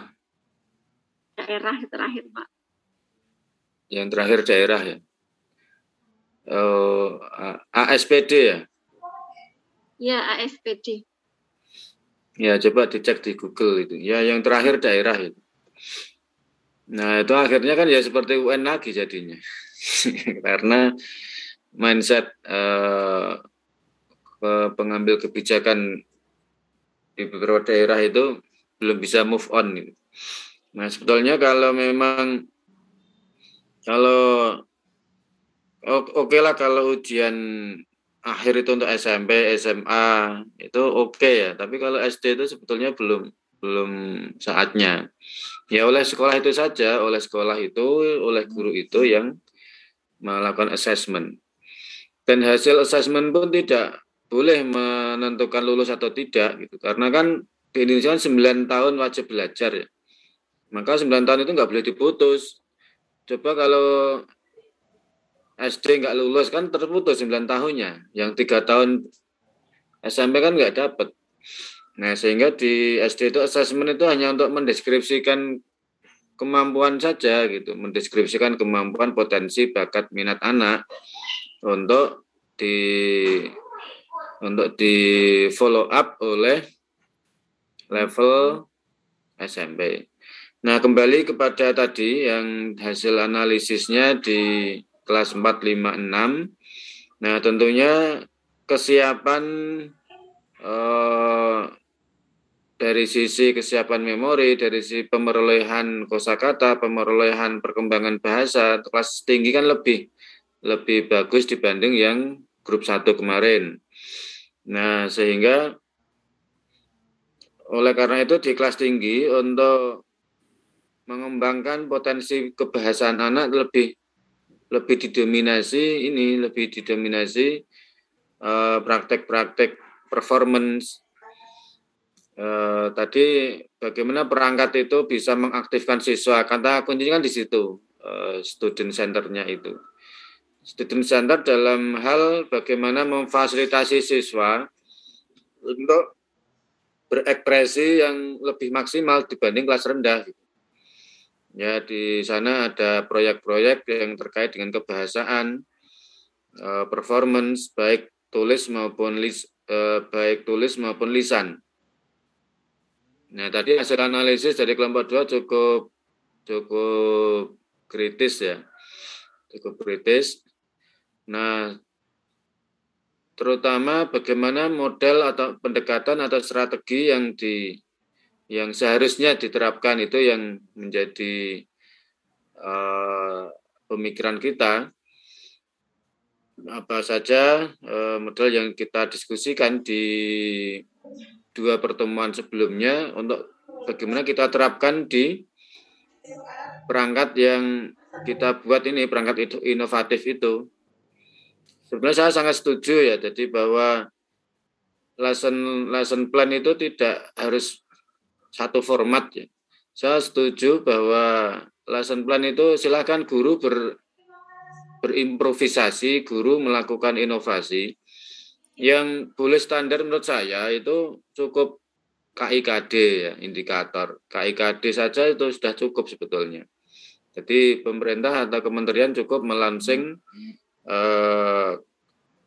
Speaker 6: daerah terakhir, Pak.
Speaker 1: Yang terakhir daerah ya. ASPD ya.
Speaker 6: Ya, ASPD.
Speaker 1: Ya, coba dicek di Google itu. Ya, yang terakhir daerah itu. Nah, itu akhirnya kan ya seperti UN lagi jadinya. Karena mindset pengambil kebijakan di beberapa daerah itu belum bisa move on gitu. Nah, sebetulnya kalau memang oke lah kalau ujian akhir itu untuk SMP, SMA itu oke ya. Tapi kalau SD itu sebetulnya belum saatnya. Ya oleh sekolah itu saja, oleh guru itu yang melakukan assessment. Dan hasil assessment pun tidak boleh menentukan lulus atau tidak gitu. Karena kan di Indonesia kan 9 tahun wajib belajar ya. Maka 9 tahun itu nggak boleh diputus. Coba kalau SD nggak lulus kan terputus 9 tahunnya. Yang 3 tahun SMP kan nggak dapat. Nah, sehingga di SD itu assessment itu hanya untuk mendeskripsikan kemampuan saja gitu, mendeskripsikan kemampuan, potensi, bakat, minat anak untuk di follow up oleh level SMP. Nah, kembali kepada tadi yang hasil analisisnya di kelas 4, 5, 6. Nah, tentunya kesiapan dari sisi kesiapan memori, dari sisi pemerolehan kosakata, pemerolehan perkembangan bahasa, kelas tinggi kan lebih bagus dibanding yang grup 1 kemarin. Nah, sehingga oleh karena itu di kelas tinggi untuk mengembangkan potensi kebahasaan anak lebih didominasi praktek-praktek performance. Tadi bagaimana perangkat itu bisa mengaktifkan siswa, kata kuncinya kan di situ, student center-nya itu. Student center dalam hal bagaimana memfasilitasi siswa untuk berekspresi yang lebih maksimal dibanding kelas rendah. Ya, di sana ada proyek-proyek yang terkait dengan kebahasaan, performance baik tulis maupun lisan. Nah, tadi hasil analisis dari kelompok 2 cukup kritis ya. Cukup kritis. Nah, terutama bagaimana model atau pendekatan atau strategi yang seharusnya diterapkan itu yang menjadi pemikiran kita. Apa saja model yang kita diskusikan di 2 pertemuan sebelumnya untuk bagaimana kita terapkan di perangkat yang kita buat ini, perangkat itu inovatif itu. Sebenarnya saya sangat setuju ya, jadi bahwa lesson plan itu tidak harus satu format ya. Saya setuju bahwa lesson plan itu silakan guru berimprovisasi, guru melakukan inovasi. Yang boleh standar menurut saya itu cukup KIKD ya, indikator. KIKD saja itu sudah cukup sebetulnya. Jadi pemerintah atau kementerian cukup melansing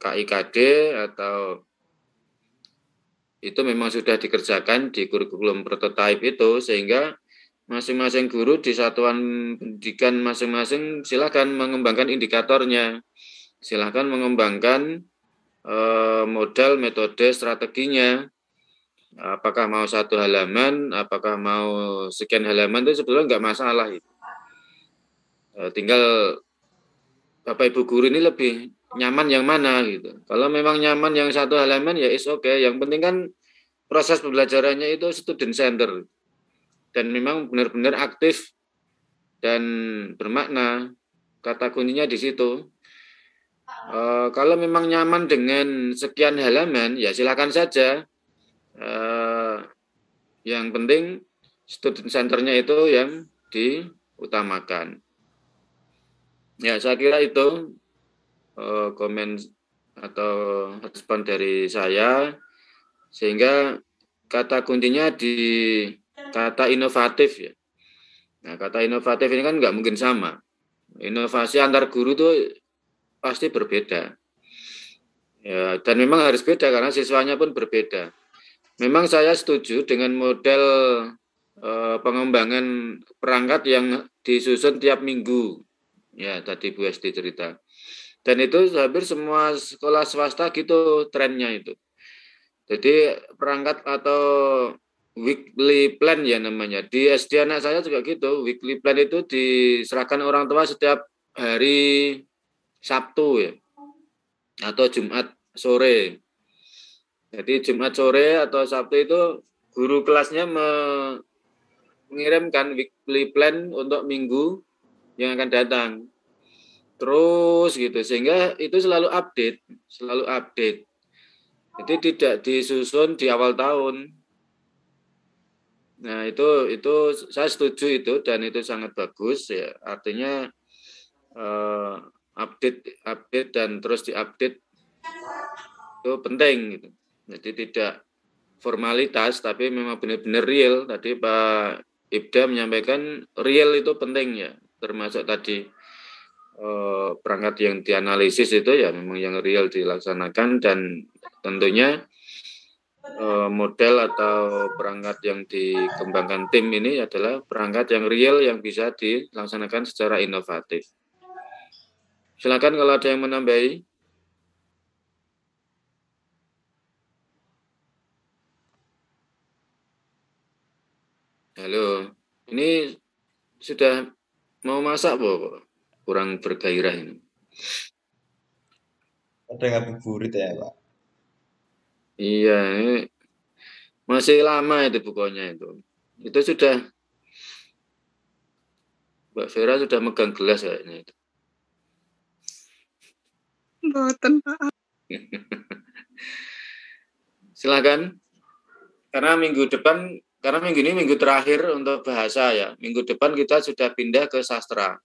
Speaker 1: KIKD atau itu memang sudah dikerjakan di kurikulum prototype itu, sehingga masing-masing guru di satuan pendidikan masing-masing silakan mengembangkan indikatornya, silakan mengembangkan modal, metode, strateginya. Apakah mau 1 halaman, apakah mau sekian halaman itu sebetulnya nggak masalah. Tinggal Bapak Ibu guru ini lebih nyaman yang mana gitu. Kalau memang nyaman yang 1 halaman ya is okay. Yang penting kan proses pembelajarannya itu student center dan memang benar-benar aktif dan bermakna. Kata kuncinya di situ. Kalau memang nyaman dengan sekian halaman, ya silakan saja. Yang penting student center-nya itu yang diutamakan. Ya, saya kira itu komen atau respon dari saya, sehingga kata kuncinya di kata inovatif ya. Nah, kata inovatif ini kan nggak mungkin sama. Inovasi antar guru itu pasti berbeda. Ya, dan memang harus beda karena siswanya pun berbeda. Memang saya setuju dengan model pengembangan perangkat yang disusun tiap minggu. Ya, tadi Bu Esti cerita. Dan itu hampir semua sekolah swasta gitu trennya itu. Jadi perangkat atau weekly plan ya namanya. Di SD anak saya juga gitu. Weekly plan itu diserahkan orang tua setiap hari Sabtu ya. Atau Jumat sore. Jadi Jumat sore atau Sabtu itu guru kelasnya mengirimkan weekly plan untuk minggu yang akan datang. Terus gitu, sehingga itu selalu update. Jadi tidak disusun di awal tahun. Nah, itu saya setuju itu dan itu sangat bagus ya. Artinya update dan terus diupdate itu penting gitu. Jadi tidak formalitas tapi memang benar-benar real. Tadi Pak Ibda menyampaikan real itu penting ya, termasuk tadi perangkat yang dianalisis itu ya memang yang real dilaksanakan, dan tentunya model atau perangkat yang dikembangkan tim ini adalah perangkat yang real yang bisa dilaksanakan secara inovatif. Silakan kalau ada yang menambahi. Halo, ini sudah mau masak kok, kurang bergairah ini.
Speaker 4: Ada ngabuburit ya Pak?
Speaker 1: Iya, ini masih lama itu pokoknya itu. Itu sudah, Mbak Vera sudah megang gelas kayaknya itu.
Speaker 3: Mboten, Pak.
Speaker 1: Silakan. Karena minggu ini minggu terakhir untuk bahasa ya. Minggu depan kita sudah pindah ke sastra.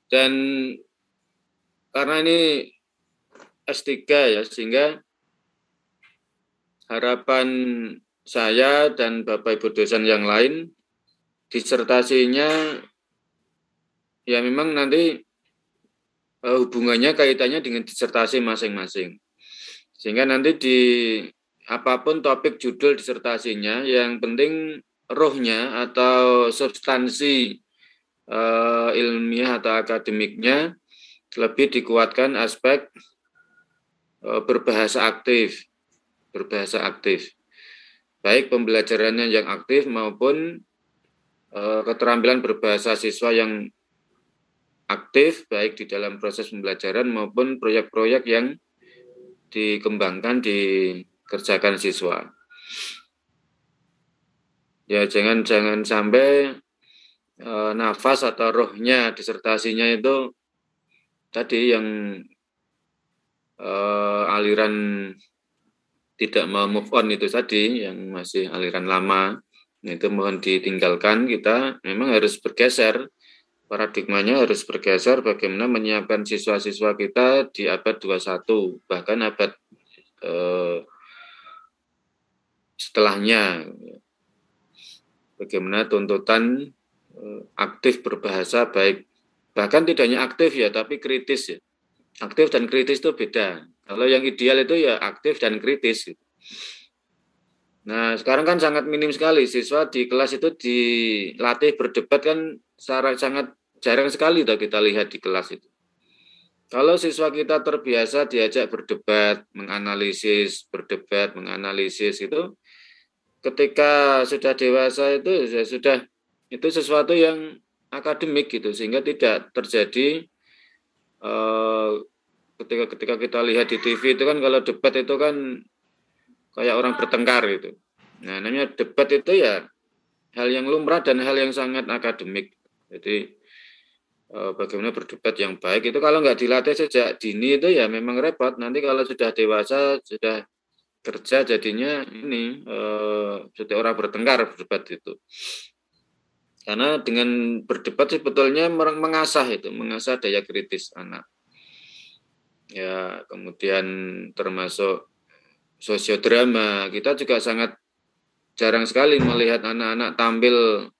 Speaker 1: Dan karena ini S3 ya, sehingga harapan saya dan Bapak Ibu dosen yang lain, disertasinya ya memang nanti hubungannya kaitannya dengan disertasi masing-masing. Sehingga nanti di apapun topik judul disertasinya, yang penting rohnya atau substansi ilmiah atau akademiknya lebih dikuatkan aspek berbahasa aktif. Baik pembelajarannya yang aktif maupun keterampilan berbahasa siswa yang aktif, baik di dalam proses pembelajaran maupun proyek-proyek yang dikembangkan, dikerjakan siswa. Ya, jangan sampai nafas atau rohnya disertasinya itu tadi yang aliran tidak mau move on itu tadi, yang masih aliran lama, itu mohon ditinggalkan. Kita memang harus bergeser, paradigmanya harus bergeser bagaimana menyiapkan siswa-siswa kita di abad 21, bahkan abad setelahnya. Bagaimana tuntutan aktif berbahasa, baik bahkan tidak hanya aktif ya, tapi kritis ya. Aktif dan kritis itu beda. Kalau yang ideal itu ya aktif dan kritis. Nah, sekarang kan sangat minim sekali siswa di kelas itu dilatih berdebat, kan sangat jarang sekali kita lihat di kelas itu. Kalau siswa kita terbiasa diajak berdebat, menganalisis itu, ketika sudah dewasa itu sesuatu yang akademik gitu, sehingga tidak terjadi ketika kita lihat di TV itu kan, kalau debat itu kan kayak orang bertengkar gitu. Nah, namanya debat itu ya hal yang lumrah dan hal yang sangat akademik. Jadi bagaimana berdebat yang baik itu kalau nggak dilatih sejak dini itu ya memang repot. Nanti kalau sudah dewasa, sudah kerja, jadinya ini seperti orang bertengkar berdebat itu. Karena dengan berdebat sebetulnya mengasah daya kritis anak. Ya, kemudian termasuk sosiodrama. Kita juga sangat jarang sekali melihat anak-anak tampil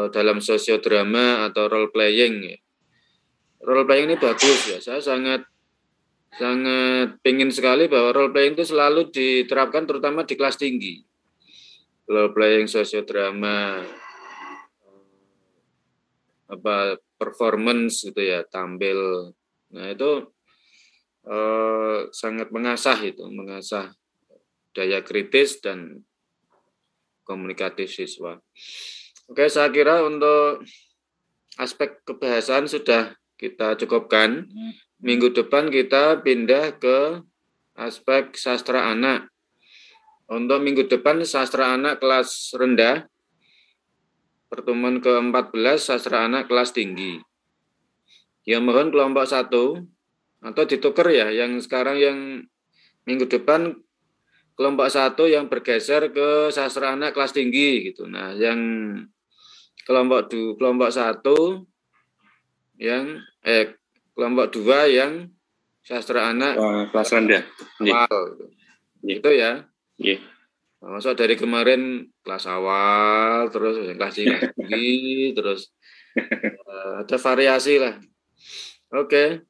Speaker 1: dalam sosiodrama atau role playing. Role playing ini bagus ya. Saya sangat ingin sekali bahwa role playing itu selalu diterapkan terutama di kelas tinggi. Role playing, sosiodrama, performance gitu ya, tampil. Nah, itu sangat mengasah daya kritis dan komunikatif siswa. Oke, saya kira untuk aspek kebahasaan sudah kita cukupkan. Minggu depan kita pindah ke aspek sastra anak. Untuk minggu depan sastra anak kelas rendah, pertemuan ke-14 sastra anak kelas tinggi. Ya mohon kelompok 1 atau ditukar ya, yang sekarang yang minggu depan kelompok 1 yang bergeser ke sastra anak kelas tinggi gitu. Nah, yang kelompok 1 yang kelompok 2 yang sastra anak
Speaker 2: kelas rendah.
Speaker 1: Awal. Gitu ya.
Speaker 2: Iya.
Speaker 1: Masuk dari kemarin kelas awal, terus kelas tinggi, terus ada variasi lah. Oke.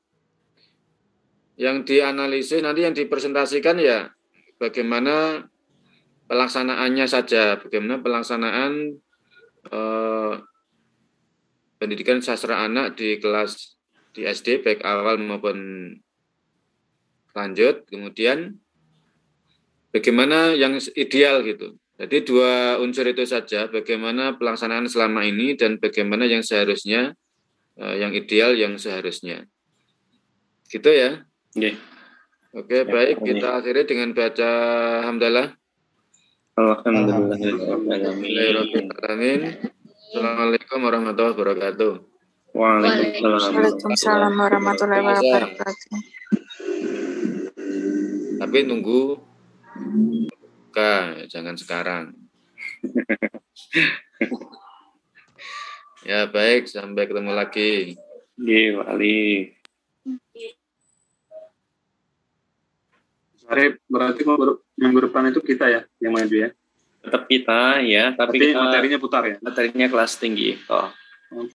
Speaker 1: Yang dianalisis nanti yang dipresentasikan ya bagaimana pelaksanaannya saja, bagaimana pelaksanaan pendidikan sastra anak di kelas di SD baik awal maupun lanjut, kemudian bagaimana yang ideal gitu. Jadi 2 unsur itu saja, bagaimana pelaksanaan selama ini dan bagaimana yang seharusnya, yang ideal yang seharusnya. Gitu ya.
Speaker 2: Yeah.
Speaker 1: Oke, baik, kita akhiri dengan baca hamdalah. Alhamdulillahirrahmanirrahim. Assalamualaikum warahmatullahi wabarakatuh.
Speaker 8: Waalaikumsalam warahmatullahi wabarakatuh.
Speaker 1: Tapi nunggu jangan sekarang. Ya baik, sampai ketemu lagi.
Speaker 2: Iya, Wali.
Speaker 9: Arif, berarti minggu depan itu kita ya yang maju ya?
Speaker 2: Tetap kita ya, tapi
Speaker 9: materinya putar ya?
Speaker 2: Materinya kelas tinggi.